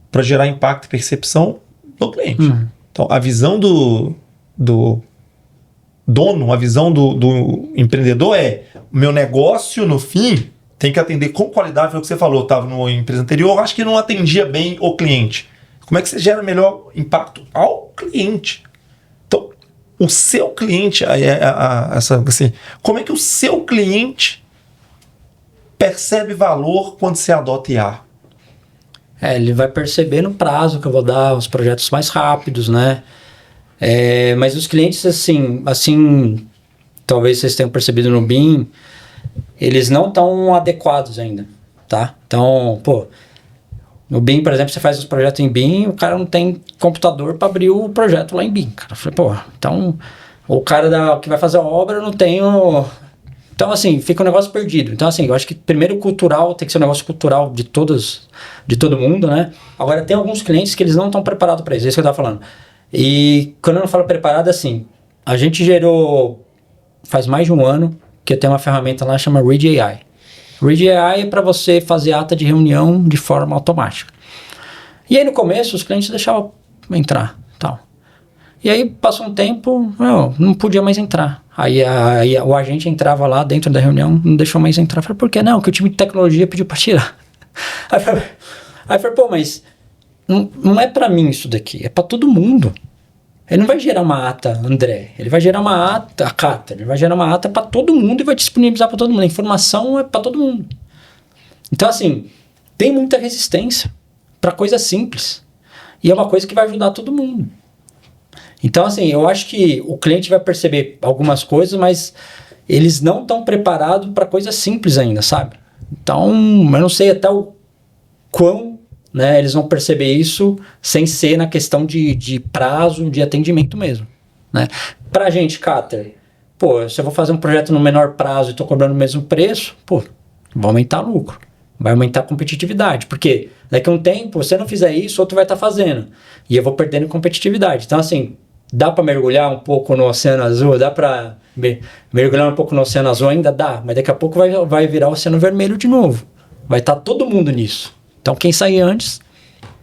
Para gerar impacto e percepção do cliente. Então, a visão do dono, a visão do empreendedor o meu negócio, no fim, tem que atender com qualidade. Foi o que você falou, eu estava numa empresa anterior, acho que não atendia bem o cliente. Como é que você gera melhor impacto ao cliente? Então, o seu cliente, assim, como é que o seu cliente percebe valor quando você adota IA? Ele vai perceber no prazo que eu vou dar, os projetos mais rápidos, né? Mas os clientes, assim, talvez vocês tenham percebido no BIM, eles não estão adequados ainda, tá? Então, no BIM, por exemplo, você faz os projetos em BIM, o cara não tem computador para abrir o projeto lá em BIM. Cara, eu falei, então, o cara que vai fazer a obra não tem Então, assim, fica um negócio perdido. Então, assim, eu acho que primeiro cultural, tem que ser um negócio cultural de todo mundo, né? Agora, tem alguns clientes que eles não estão preparados para isso, é isso que eu estava falando. E quando eu não falo preparado, assim, a gente gerou, faz mais de um ano, que tem uma ferramenta lá que chama Read AI. Read AI é para você fazer ata de reunião de forma automática. E aí, no começo, os clientes deixavam entrar, tal. E aí, passou um tempo, não podia mais entrar. Aí o agente entrava lá dentro da reunião, não deixou mais entrar. Eu falei, por que não? Que o time de tecnologia pediu para tirar. Aí eu falei, mas não é para mim isso daqui, é para todo mundo. Ele não vai gerar uma ata, André. Ele vai gerar uma ata, a Cata. Ele vai gerar uma ata para todo mundo e vai disponibilizar para todo mundo. A informação é para todo mundo. Então, assim, tem muita resistência para coisa simples. E é uma coisa que vai ajudar todo mundo. Então, assim, eu acho que o cliente vai perceber algumas coisas, mas eles não estão preparados para coisas simples ainda, sabe? Então, eu não sei até o quão, né, eles vão perceber isso sem ser na questão de prazo, de atendimento mesmo, né? Pra gente, Cater, se eu vou fazer um projeto no menor prazo e estou cobrando o mesmo preço, vai aumentar o lucro, vai aumentar a competitividade. Porque daqui a um tempo, se você não fizer isso, outro vai estar fazendo. E eu vou perdendo competitividade. Então, assim, dá para mergulhar um pouco no Oceano Azul? Dá para mergulhar um pouco no Oceano Azul? Ainda dá, mas daqui a pouco vai virar o Oceano Vermelho de novo. Vai estar todo mundo nisso. Então, quem sair antes...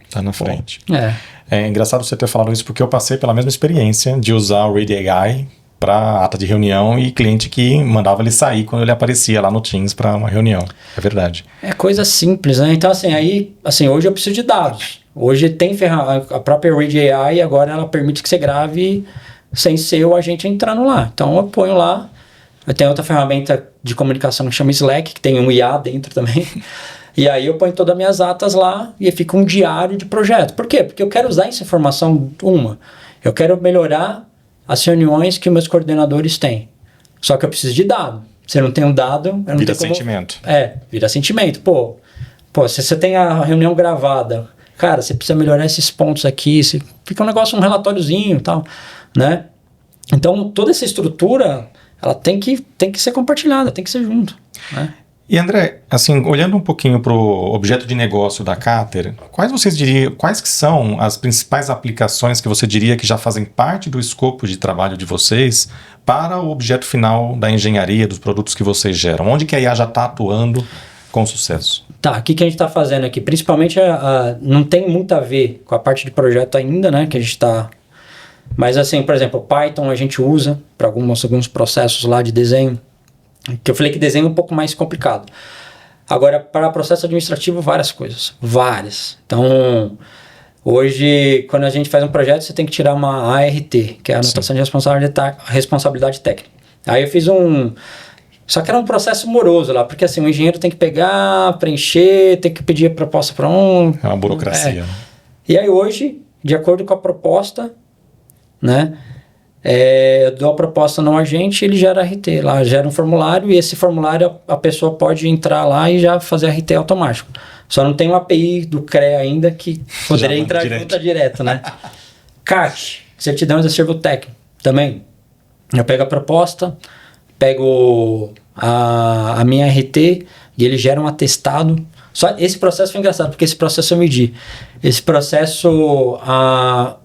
Tá na frente. É. É engraçado você ter falado isso, porque eu passei pela mesma experiência de usar o Ready AI para ata de reunião e cliente que mandava ele sair quando ele aparecia lá no Teams para uma reunião. É verdade. É coisa simples, né? Então, assim, hoje eu preciso de dados. Hoje tem a própria Ready AI, agora ela permite que você grave sem ser o agente entrando lá. Então, eu ponho lá. Eu tenho outra ferramenta de comunicação que chama Slack, que tem um IA dentro também. E aí eu ponho todas as minhas atas lá e fica um diário de projeto. Por quê? Porque eu quero usar essa informação, eu quero melhorar as reuniões que meus coordenadores têm. Só que eu preciso de dado. Se eu não tenho dado, eu não Vira tenho como... sentimento. Vira sentimento. Pô, se você tem a reunião gravada, cara, você precisa melhorar esses pontos aqui, fica um negócio, um relatóriozinho e tal, né? Então, toda essa estrutura, ela tem que ser compartilhada, tem que ser junto, né? E André, assim, olhando um pouquinho para o objeto de negócio da Cater, quais que são as principais aplicações que você diria que já fazem parte do escopo de trabalho de vocês para o objeto final da engenharia, dos produtos que vocês geram? Onde que a IA já está atuando com sucesso? Tá, o que a gente está fazendo aqui? Principalmente, não tem muito a ver com a parte de projeto ainda, né, que a gente está... Mas assim, por exemplo, Python a gente usa para alguns processos lá de desenho, que eu falei que desenho é um pouco mais complicado. Agora, para processo administrativo, várias coisas. Várias. Então, hoje, quando a gente faz um projeto, você tem que tirar uma ART, que é a anotação de responsabilidade técnica. Aí eu fiz Só que era um processo moroso lá, porque assim, o engenheiro tem que pegar, preencher, tem que pedir a proposta para um... É uma burocracia. E aí hoje, de acordo com a proposta, né? Eu dou a proposta no agente, ele gera RT lá, gera um formulário e esse formulário a pessoa pode entrar lá e já fazer RT automático. Só não tem uma API do CREA ainda que poderia entrar direto, né? CAT, certidão de acervo técnico, também. Eu pego a proposta, pego a minha RT e ele gera um atestado. Só esse processo foi engraçado, porque esse processo eu medi. Esse processo, a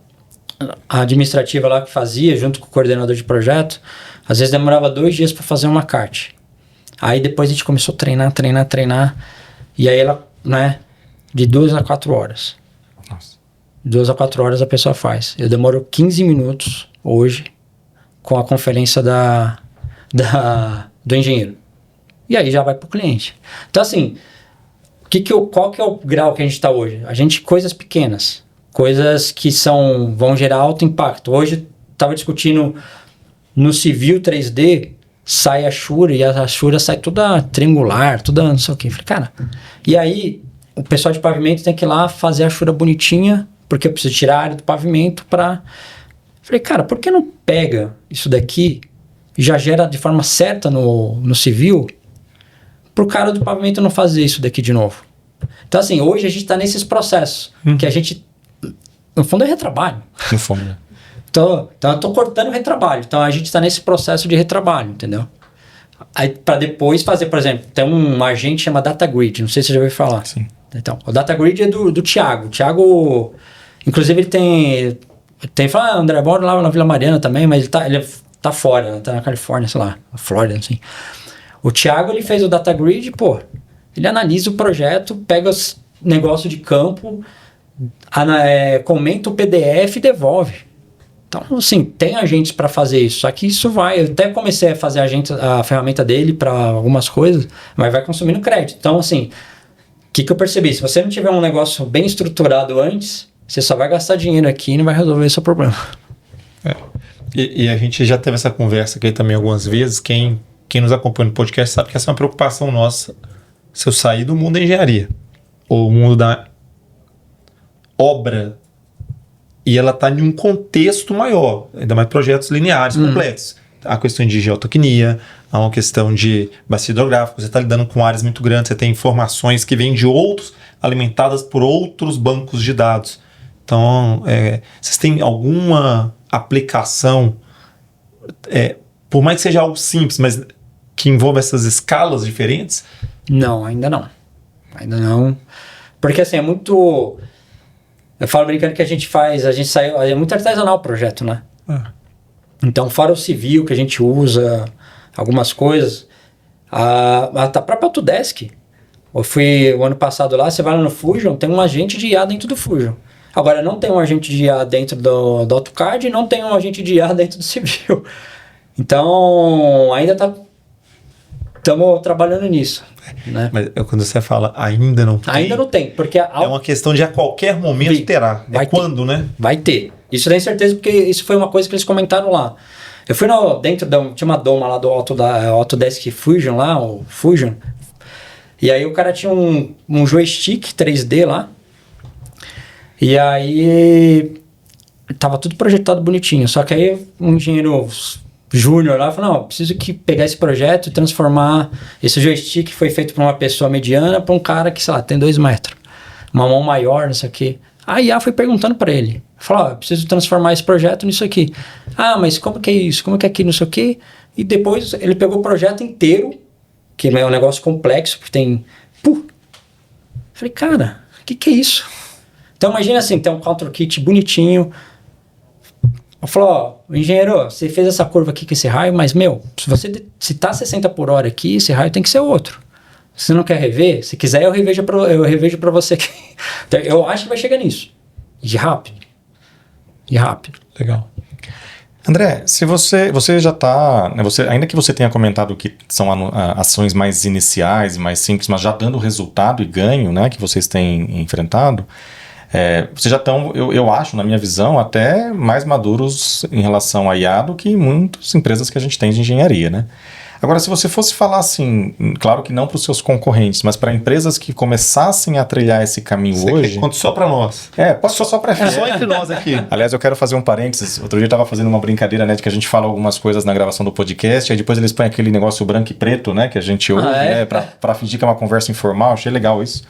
administrativa lá que fazia, junto com o coordenador de projeto, às vezes demorava 2 dias para fazer uma CART. Aí depois a gente começou a treinar, e aí ela, né, de 2 a 4 horas. Nossa. 2 a 4 horas a pessoa faz. Eu demoro 15 minutos hoje com a conferência do engenheiro. E aí já vai para o cliente. Então assim, qual que é o grau que a gente está hoje? Coisas pequenas. Coisas que vão gerar alto impacto. Hoje, estava discutindo no civil 3D, sai a Shura, e a Shura sai toda triangular, toda não sei o que. Falei, cara, e aí o pessoal de pavimento tem que ir lá fazer a Shura bonitinha, porque eu preciso tirar a área do pavimento para... Falei, cara, por que não pega isso daqui e já gera de forma certa no civil, para o cara do pavimento não fazer isso daqui de novo? Então, assim, hoje a gente está nesses processos, que a gente... No fundo é retrabalho. No fundo, né? Então eu tô cortando o retrabalho. Então a gente está nesse processo de retrabalho, entendeu? Aí para depois fazer, por exemplo, tem um agente que chama Data Grid, não sei se você já ouviu falar. Sim. Então, o Data Grid é do Thiago. O Thiago, inclusive, ele fala, André, mora lá na Vila Mariana também, mas ele tá fora, tá na Califórnia, sei lá, na Flórida, assim. O Thiago, ele fez o Data Grid, pô, ele analisa o projeto, pega os negócios de campo, comenta o PDF e devolve. Então, assim, tem agentes para fazer isso. Só que isso eu até comecei a fazer a ferramenta dele para algumas coisas, mas vai consumindo crédito. Então, assim, o que eu percebi? Se você não tiver um negócio bem estruturado antes, você só vai gastar dinheiro aqui e não vai resolver esse problema. E a gente já teve essa conversa aqui também algumas vezes. Quem nos acompanha no podcast sabe que essa é uma preocupação nossa. Se eu sair do mundo da engenharia, ou o mundo da obra, e ela está em um contexto maior, ainda mais projetos lineares, complexos. Há questão de geotecnia, há uma questão de bacia hidrográfica, você está lidando com áreas muito grandes, você tem informações que vêm de outros, alimentadas por outros bancos de dados. Então, vocês têm alguma aplicação, por mais que seja algo simples, mas que envolve essas escalas diferentes? Não, ainda não. Ainda não. Porque assim, é muito... Eu falo brincando que a gente saiu... É muito artesanal o projeto, né? Então, fora o civil que a gente usa, algumas coisas, a própria Autodesk. Eu fui o ano passado lá, você vai lá no Fusion, tem um agente de IA dentro do Fusion. Agora, não tem um agente de IA dentro do AutoCAD e não tem um agente de IA dentro do civil. Então, ainda estamos trabalhando nisso. Né? Mas quando você fala ainda não tem... Ainda não tem, porque... É uma questão de a qualquer momento terá. Vai ter. Quando, né? Vai ter. Isso tem certeza, porque isso foi uma coisa que eles comentaram lá. Eu fui tinha uma doma lá do Autodesk Fusion lá, o Fusion. E aí o cara tinha um joystick 3D lá. E aí tava tudo projetado bonitinho. Só que aí um engenheiro júnior lá falou, não, preciso pegar esse projeto e transformar esse joystick que foi feito por uma pessoa mediana para um cara que, sei lá, tem 2 metros. Uma mão maior, não sei o quê. A IA foi perguntando para ele. Falou, preciso transformar esse projeto nisso aqui. Ah, mas como que é isso? Como que é aqui, não sei o quê? E depois ele pegou o projeto inteiro, que é um negócio complexo, porque tem... Falei, cara, o que é isso? Então imagina assim, tem um counter kit bonitinho. Eu falo, engenheiro, você fez essa curva aqui com esse raio, mas, se tá 60 por hora aqui, esse raio tem que ser outro. Se você não quer rever, se quiser eu revejo para você. Então, eu acho que vai chegar nisso. E rápido. Legal. André, se você já está, ainda que você tenha comentado que são ações mais iniciais e mais simples, mas já dando resultado e ganho, né, que vocês têm enfrentado, vocês já estão, eu acho, na minha visão, até mais maduros em relação à IA do que muitas empresas que a gente tem de engenharia, né? Agora, se você fosse falar assim, claro que não para os seus concorrentes, mas para empresas que começassem a trilhar esse caminho hoje... Conta só para nós. Pode só para só entre nós aqui. Aliás, eu quero fazer um parênteses. Outro dia eu estava fazendo uma brincadeira, né, de que a gente fala algumas coisas na gravação do podcast, aí depois eles põem aquele negócio branco e preto, né, que a gente ouve, né, para fingir que é uma conversa informal. Achei legal isso.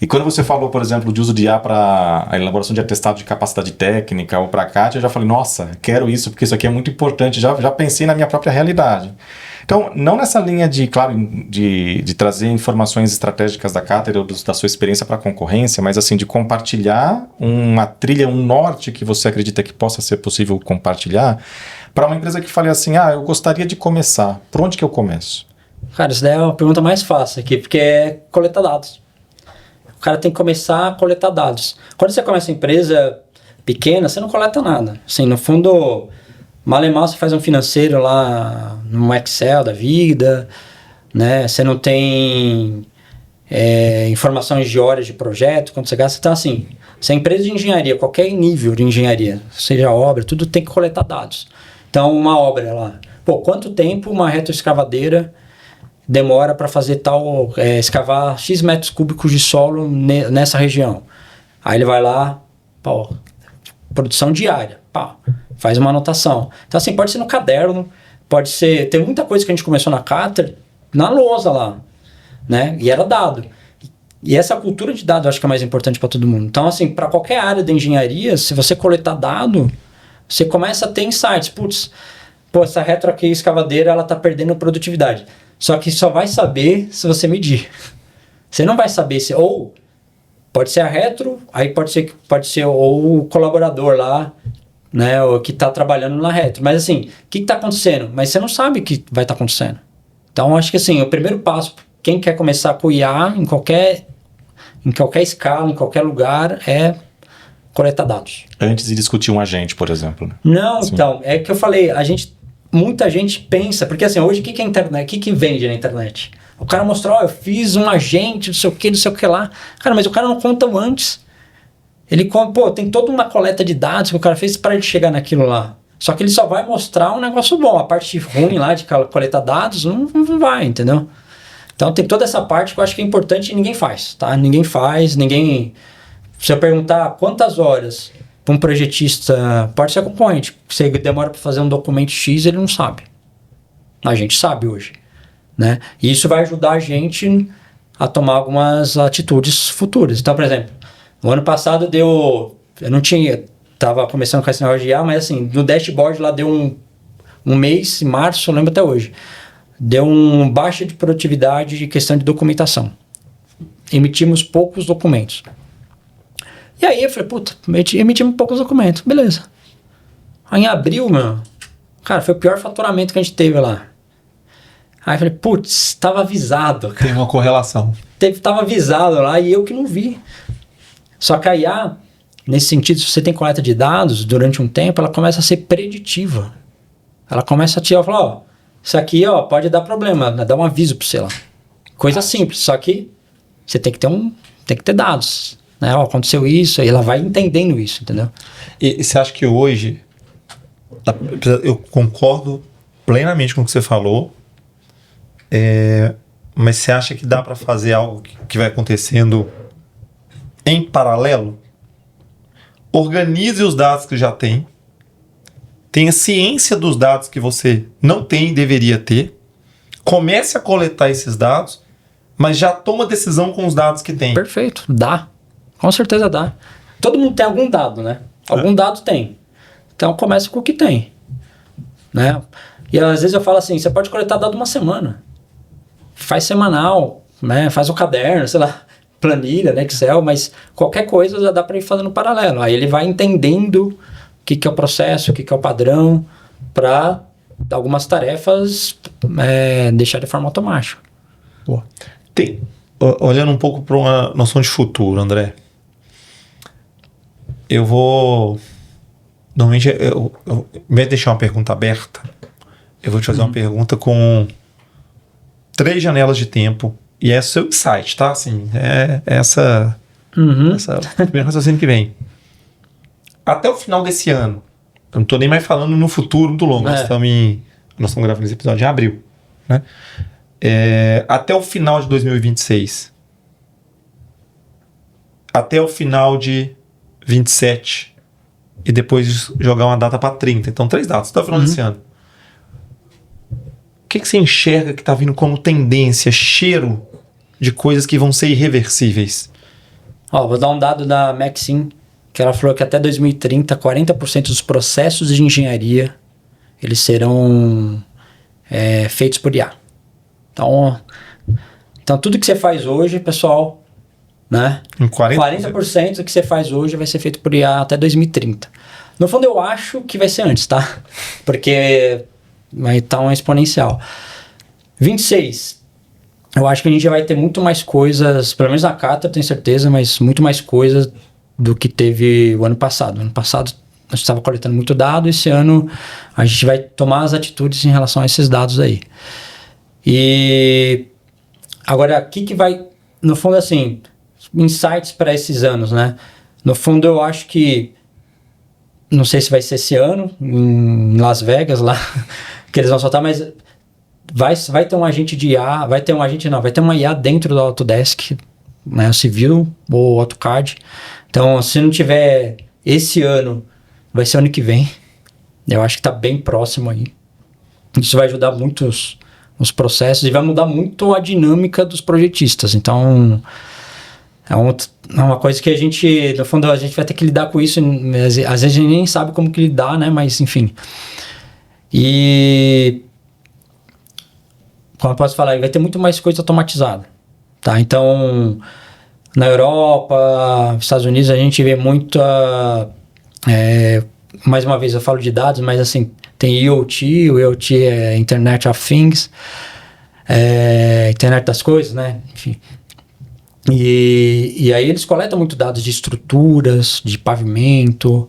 E quando você falou, por exemplo, de uso de IA para a elaboração de atestado de capacidade técnica ou para a CAT, eu já falei, nossa, quero isso, porque isso aqui é muito importante. Já pensei na minha própria realidade. Então, não nessa linha de, claro, de trazer informações estratégicas da cátedra ou da sua experiência para a concorrência, mas assim, de compartilhar uma trilha, um norte que você acredita que possa ser possível compartilhar para uma empresa que fale assim, eu gostaria de começar. Por onde que eu começo? Cara, isso daí é uma pergunta mais fácil aqui, porque é coletar dados. O cara tem que começar a coletar dados. Quando você começa uma empresa pequena, você não coleta nada. Assim, no fundo... Mal e mal você faz um financeiro lá no Excel da vida, né? Você não tem informações de horas de projeto, quanto você gasta. Então, assim, se é empresa de engenharia, qualquer nível de engenharia, seja obra, tudo tem que coletar dados. Então, uma obra lá, quanto tempo uma retroescavadeira demora para fazer tal, escavar X metros cúbicos de solo nessa região? Aí ele vai lá, produção diária, faz uma anotação. Então, assim, pode ser no caderno, pode ser... Tem muita coisa que a gente começou na cátedra, na lousa lá, né? E era dado. E essa cultura de dado eu acho que é mais importante para todo mundo. Então, assim, para qualquer área da engenharia, se você coletar dado, você começa a ter insights. Essa retro aqui, escavadeira, ela tá perdendo produtividade. Só que só vai saber se você medir. Você não vai saber se... Ou pode ser a retro, aí pode ser ou o colaborador lá, né, o que está trabalhando na retro. Mas assim, o que está acontecendo? Mas você não sabe o que vai estar acontecendo. Então, acho que assim, o primeiro passo, quem quer começar a IA em qualquer escala, em qualquer lugar, é coletar dados. Antes de discutir um agente, por exemplo. Né? Não, sim. Então, é que eu falei, muita gente pensa, porque assim, hoje o que é internet? O que vende na internet? O cara mostrou, eu fiz um agente, não sei o que lá. Cara, mas o cara não conta o antes. Ele tem toda uma coleta de dados que o cara fez para ele chegar naquilo lá. Só que ele só vai mostrar um negócio bom. A parte ruim lá de coletar dados não vai, entendeu? Então tem toda essa parte que eu acho que é importante e ninguém faz, tá? Ninguém faz. Se eu perguntar quantas horas para um projetista, pode ser concorrente, você demora para fazer um documento X, ele não sabe. A gente sabe hoje, né? E isso vai ajudar a gente a tomar algumas atitudes futuras. Então, por exemplo, no ano passado estava começando com esse negócio de IA, mas assim, no dashboard lá deu um mês, em março, eu lembro até hoje. deu um baixa de produtividade de questão de documentação. Emitimos poucos documentos. E aí eu falei, puta, emitimos poucos documentos, beleza. Aí em abril, cara, foi o pior faturamento que a gente teve lá. Aí eu falei, putz, tava avisado, cara. Tem uma correlação. Tava avisado lá e eu que não vi. Só que a IA, nesse sentido, se você tem coleta de dados durante um tempo, ela começa a ser preditiva. Ela começa a te falar, ó, isso aqui, ó, pode dar problema, dá um aviso para você lá. Coisa simples, só que você tem que ter dados, né? Ó, aconteceu isso, e ela vai entendendo isso, entendeu? E você acha que hoje, eu concordo plenamente com o que você falou, mas você acha que dá para fazer algo que vai acontecendo em paralelo? Organize os dados que já tem, tenha ciência dos dados que você não tem e deveria ter, comece a coletar esses dados, mas já toma decisão com os dados que tem. Perfeito, dá. Com certeza dá. Todo mundo tem algum dado, né? Algum dado tem. Então começa com o que tem, né? E às vezes eu falo assim, você pode coletar dado uma semana. Faz semanal, né? Faz um caderno, sei lá, planilha, né? Excel, mas qualquer coisa já dá para ir fazendo paralelo. Aí ele vai entendendo o que é o processo, o que é o padrão, para algumas tarefas deixar de forma automática. Boa. Olhando um pouco para uma noção de futuro, André, eu vou... Normalmente, em vez de deixar uma pergunta aberta, eu vou te fazer uma pergunta com 3 janelas de tempo. E é seu insight, tá? Assim, essa primeiro raciocínio que vem. Até o final desse ano, eu não tô nem mais falando no futuro muito longo, nós estamos gravando esse episódio em abril, né? Até o final de 2026, até o final de 27 e depois jogar uma data para 30. Então 3 datas, até o final desse ano. O que você enxerga que está vindo como tendência, cheiro de coisas que vão ser irreversíveis? Vou dar um dado da Maxim, que ela falou que até 2030, 40% dos processos de engenharia eles serão feitos por IA. Então tudo que você faz hoje, pessoal, né? 40% do que você faz hoje vai ser feito por IA até 2030. No fundo, eu acho que vai ser antes, tá? Porque vai estar um exponencial. 26. Eu acho que a gente vai ter muito mais coisas, pelo menos na Catra, tenho certeza, mas muito mais coisas do que teve o ano passado. Ano passado a gente estava coletando muito dado, esse ano a gente vai tomar as atitudes em relação a esses dados aí. E agora, aqui que vai, no fundo, assim, insights para esses anos, né? No fundo, eu acho que, não sei se vai ser esse ano, em Las Vegas, lá, que eles vão soltar, mas vai ter um agente de IA, vai ter uma IA dentro do Autodesk, né? Você viu o AutoCAD. Então, se não tiver esse ano, vai ser ano que vem. Eu acho que está bem próximo aí. Isso vai ajudar muito os processos e vai mudar muito a dinâmica dos projetistas. Então, é uma coisa que a gente, no fundo, a gente vai ter que lidar com isso. Às vezes a gente nem sabe como que lidar, né? Mas, enfim. E, como eu posso falar, vai ter muito mais coisa automatizada. Tá? Então, na Europa, nos Estados Unidos, a gente vê muita... mais uma vez eu falo de dados, mas assim, tem IoT, o IoT é Internet of Things, Internet das Coisas, né? Enfim. E aí eles coletam muito dados de estruturas, de pavimento,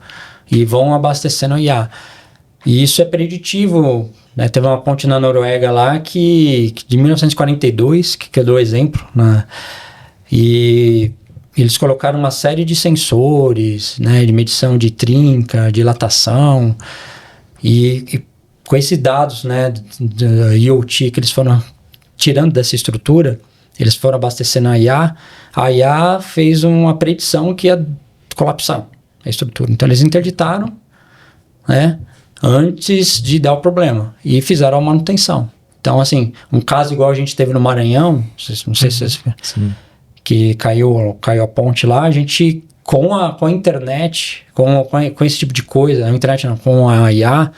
e vão abastecendo a IA. E isso é preditivo, né? Teve uma ponte na Noruega lá que de 1942, que eu dou exemplo, né? E eles colocaram uma série de sensores, né, de medição de trinca, dilatação, e com esses dados, né, de IoT que eles foram tirando dessa estrutura, eles foram abastecendo a IA fez uma predição que ia colapsar a estrutura. Então eles interditaram, né, antes de dar o problema, e fizeram a manutenção. Então, assim, um caso igual a gente teve no Maranhão, não sei se vocês... Sim. Que caiu a ponte lá, a gente, com a internet, com esse tipo de coisa, a internet não, com a IA,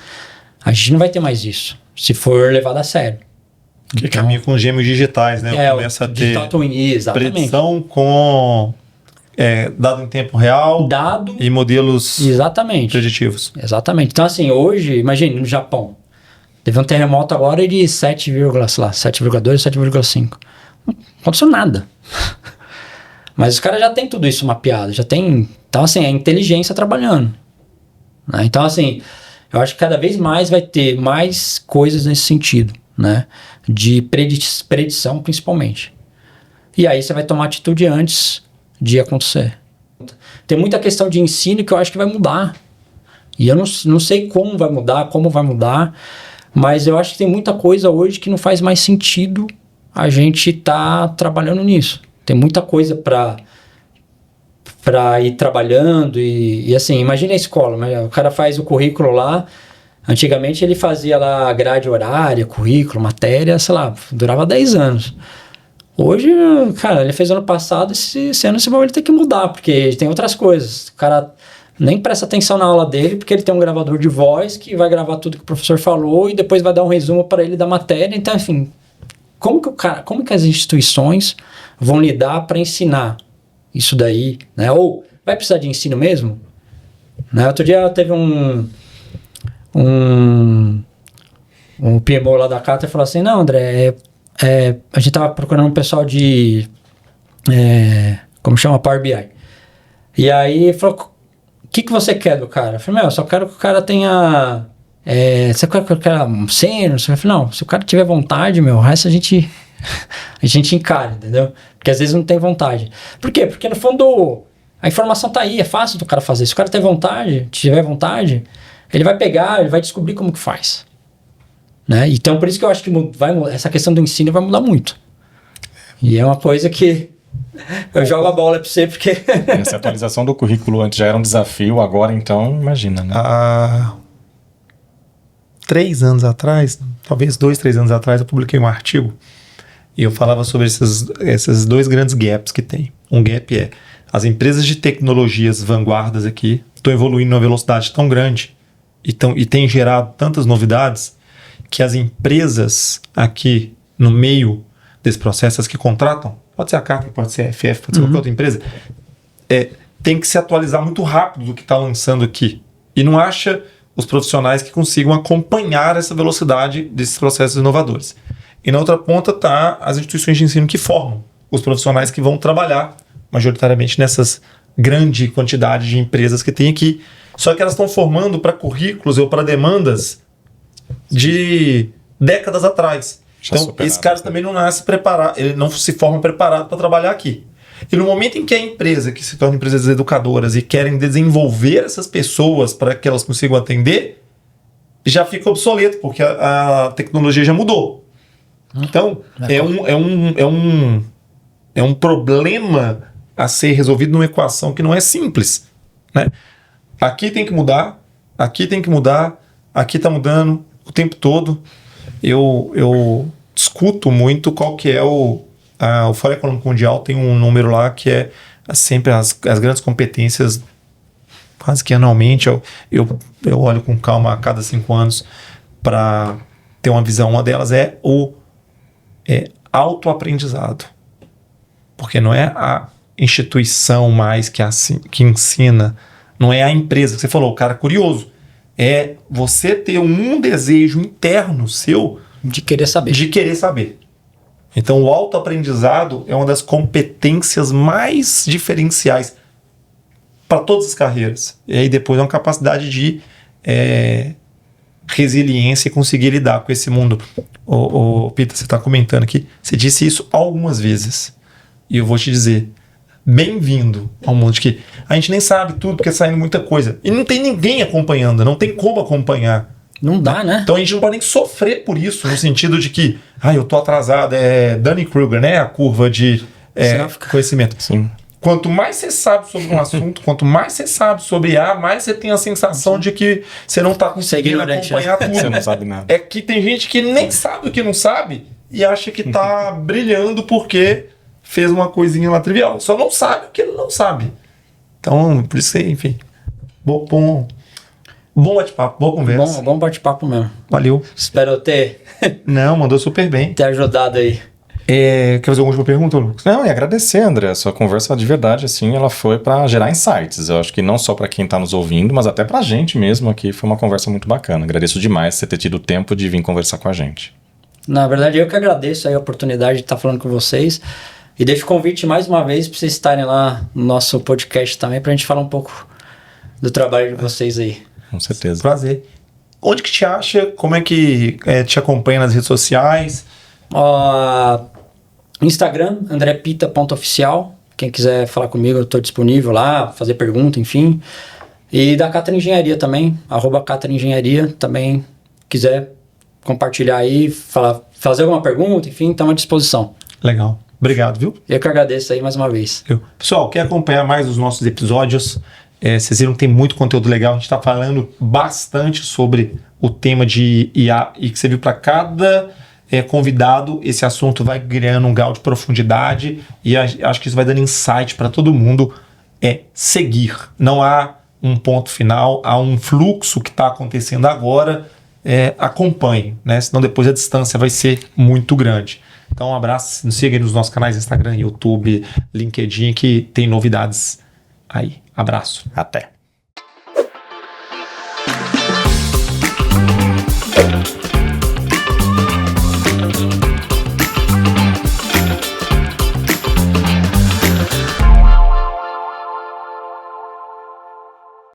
a gente não vai ter mais isso, se for levado a sério. Que caminha com gêmeos digitais, né? Começa a ter Digital Twin, exatamente. predição com dado em tempo real Dado, e modelos exatamente. preditivos. Exatamente. Então, assim, hoje, imagine, no Japão, teve um terremoto agora de 7,2, 7,5. Não aconteceu nada. Mas os caras já têm tudo isso mapeado, já tem... Então, assim, a inteligência trabalhando. Né? Então, assim, eu acho que cada vez mais vai ter mais coisas nesse sentido, né? De predição, principalmente. E aí você vai tomar atitude antes de acontecer. Tem muita questão de ensino que eu acho que vai mudar. E eu não sei como vai mudar, mas eu acho que tem muita coisa hoje que não faz mais sentido a gente tá trabalhando nisso. Tem muita coisa para ir trabalhando e assim, imagina a escola, né? O cara faz o currículo lá, antigamente ele fazia lá grade horária, currículo, matéria, sei lá, durava 10 anos. Hoje, cara, ele fez ano passado, esse ano ele tem que mudar, porque tem outras coisas. O cara nem presta atenção na aula dele, porque ele tem um gravador de voz que vai gravar tudo que o professor falou e depois vai dar um resumo para ele da matéria. Então, enfim, como que as instituições vão lidar para ensinar isso daí, né? Ou vai precisar de ensino mesmo? Né? Outro dia teve um PMO lá da Cata e falou assim, não, André, a gente tava procurando um pessoal de como chama? Power BI. E aí falou, o que você quer do cara? Eu falei, eu só quero que o cara tenha você quer que o cara sênior? Eu falei, não, se o cara tiver vontade, o resto a gente encara, entendeu? Porque às vezes não tem vontade. Por quê? Porque no fundo a informação tá aí, é fácil do cara fazer. Se o cara tiver vontade, ele vai pegar, ele vai descobrir como que faz. Né? Então, por isso que eu acho que essa questão do ensino vai mudar muito. E é uma coisa que eu jogo a bola para você, porque... Essa atualização do currículo antes já era um desafio, agora então, imagina, né? Há 3 anos atrás, talvez 2, 3 anos atrás, eu publiquei um artigo e eu falava sobre esses 2 grandes gaps que tem. Um gap é as empresas de tecnologias vanguardas aqui estão evoluindo numa velocidade tão grande e tem gerado tantas novidades que as empresas aqui no meio desse processo, as que contratam, pode ser a Catra, pode ser a FF, pode ser qualquer outra empresa, tem que se atualizar muito rápido do que está lançando aqui. E não acha os profissionais que consigam acompanhar essa velocidade desses processos inovadores. E na outra ponta está as instituições de ensino que formam os profissionais que vão trabalhar majoritariamente nessas grande quantidade de empresas que tem aqui. Só que elas estão formando para currículos ou para demandas de décadas atrás. Então, esses caras também não nascem preparados, ele não se formam preparados para trabalhar aqui. E no momento em que a empresa, que se torna empresas educadoras e querem desenvolver essas pessoas para que elas consigam atender, já fica obsoleto, porque a tecnologia já mudou. Então, é um problema a ser resolvido numa equação que não é simples. Né? Aqui tem que mudar, aqui está mudando o tempo todo. Eu discuto muito qual que é o Fórum Econômico Mundial tem um número lá que é sempre as grandes competências, quase que anualmente. Eu olho com calma a cada 5 anos para ter uma visão. Uma delas é o autoaprendizado. Porque não é a instituição mais que ensina, não é a empresa. Você falou, o cara curioso. É você ter um desejo interno seu de querer saber. Então, o autoaprendizado é uma das competências mais diferenciais para todas as carreiras. E aí depois é uma capacidade de resiliência e conseguir lidar com esse mundo. O Peter, você está comentando aqui, você disse isso algumas vezes. E eu vou te dizer, bem-vindo ao mundo de que a gente nem sabe tudo porque está saindo muita coisa. E não tem ninguém acompanhando, não tem como acompanhar. Não dá, né? Então a gente não pode nem sofrer por isso, no sentido de que eu tô atrasado, Dunning-Kruger, né? A curva de conhecimento. Sim. Quanto mais você sabe sobre um assunto, quanto mais você sabe sobre IA, mais você tem a sensação de que você não está conseguindo acompanhar tudo. Você não sabe nada. É que tem gente que nem sabe o que não sabe e acha que está brilhando porque fez uma coisinha lá trivial. Só não sabe o que ele não sabe. Então, por isso, enfim, bom Bom bate-papo, boa conversa. Bom bate-papo mesmo. Valeu. Espero ter Não, mandou super bem. ajudado aí. Quer fazer alguma última pergunta, Lucas? Não, e agradecer, André. A sua conversa de verdade, assim, ela foi para gerar insights. Eu acho que não só para quem está nos ouvindo, mas até para a gente mesmo aqui. Foi uma conversa muito bacana. Agradeço demais você ter tido o tempo de vir conversar com a gente. Na verdade, eu que agradeço aí a oportunidade de estar falando com vocês. E deixo o convite mais uma vez para vocês estarem lá no nosso podcast também, para a gente falar um pouco do trabalho de vocês aí. Com certeza. Prazer. Onde que te acha? Como é que te acompanha nas redes sociais? Instagram, andrepita.oficial. Quem quiser falar comigo, eu estou disponível lá, fazer pergunta, enfim. E da Catra Engenharia também, @Catra Engenharia, também quiser compartilhar aí, fazer alguma pergunta, enfim, estamos à disposição. Legal. Obrigado, viu? Eu que agradeço aí mais uma vez. Pessoal, quer acompanhar mais os nossos episódios? Vocês viram que tem muito conteúdo legal. A gente está falando bastante sobre o tema de IA e que você viu para cada convidado, esse assunto vai ganhando um grau de profundidade e acho que isso vai dando insight para todo mundo. Seguir. Não há um ponto final, há um fluxo que está acontecendo agora. Acompanhe, né? Senão depois a distância vai ser muito grande. Então um abraço, nos siga aí nos nossos canais Instagram, YouTube, LinkedIn, que tem novidades aí. Abraço. Até.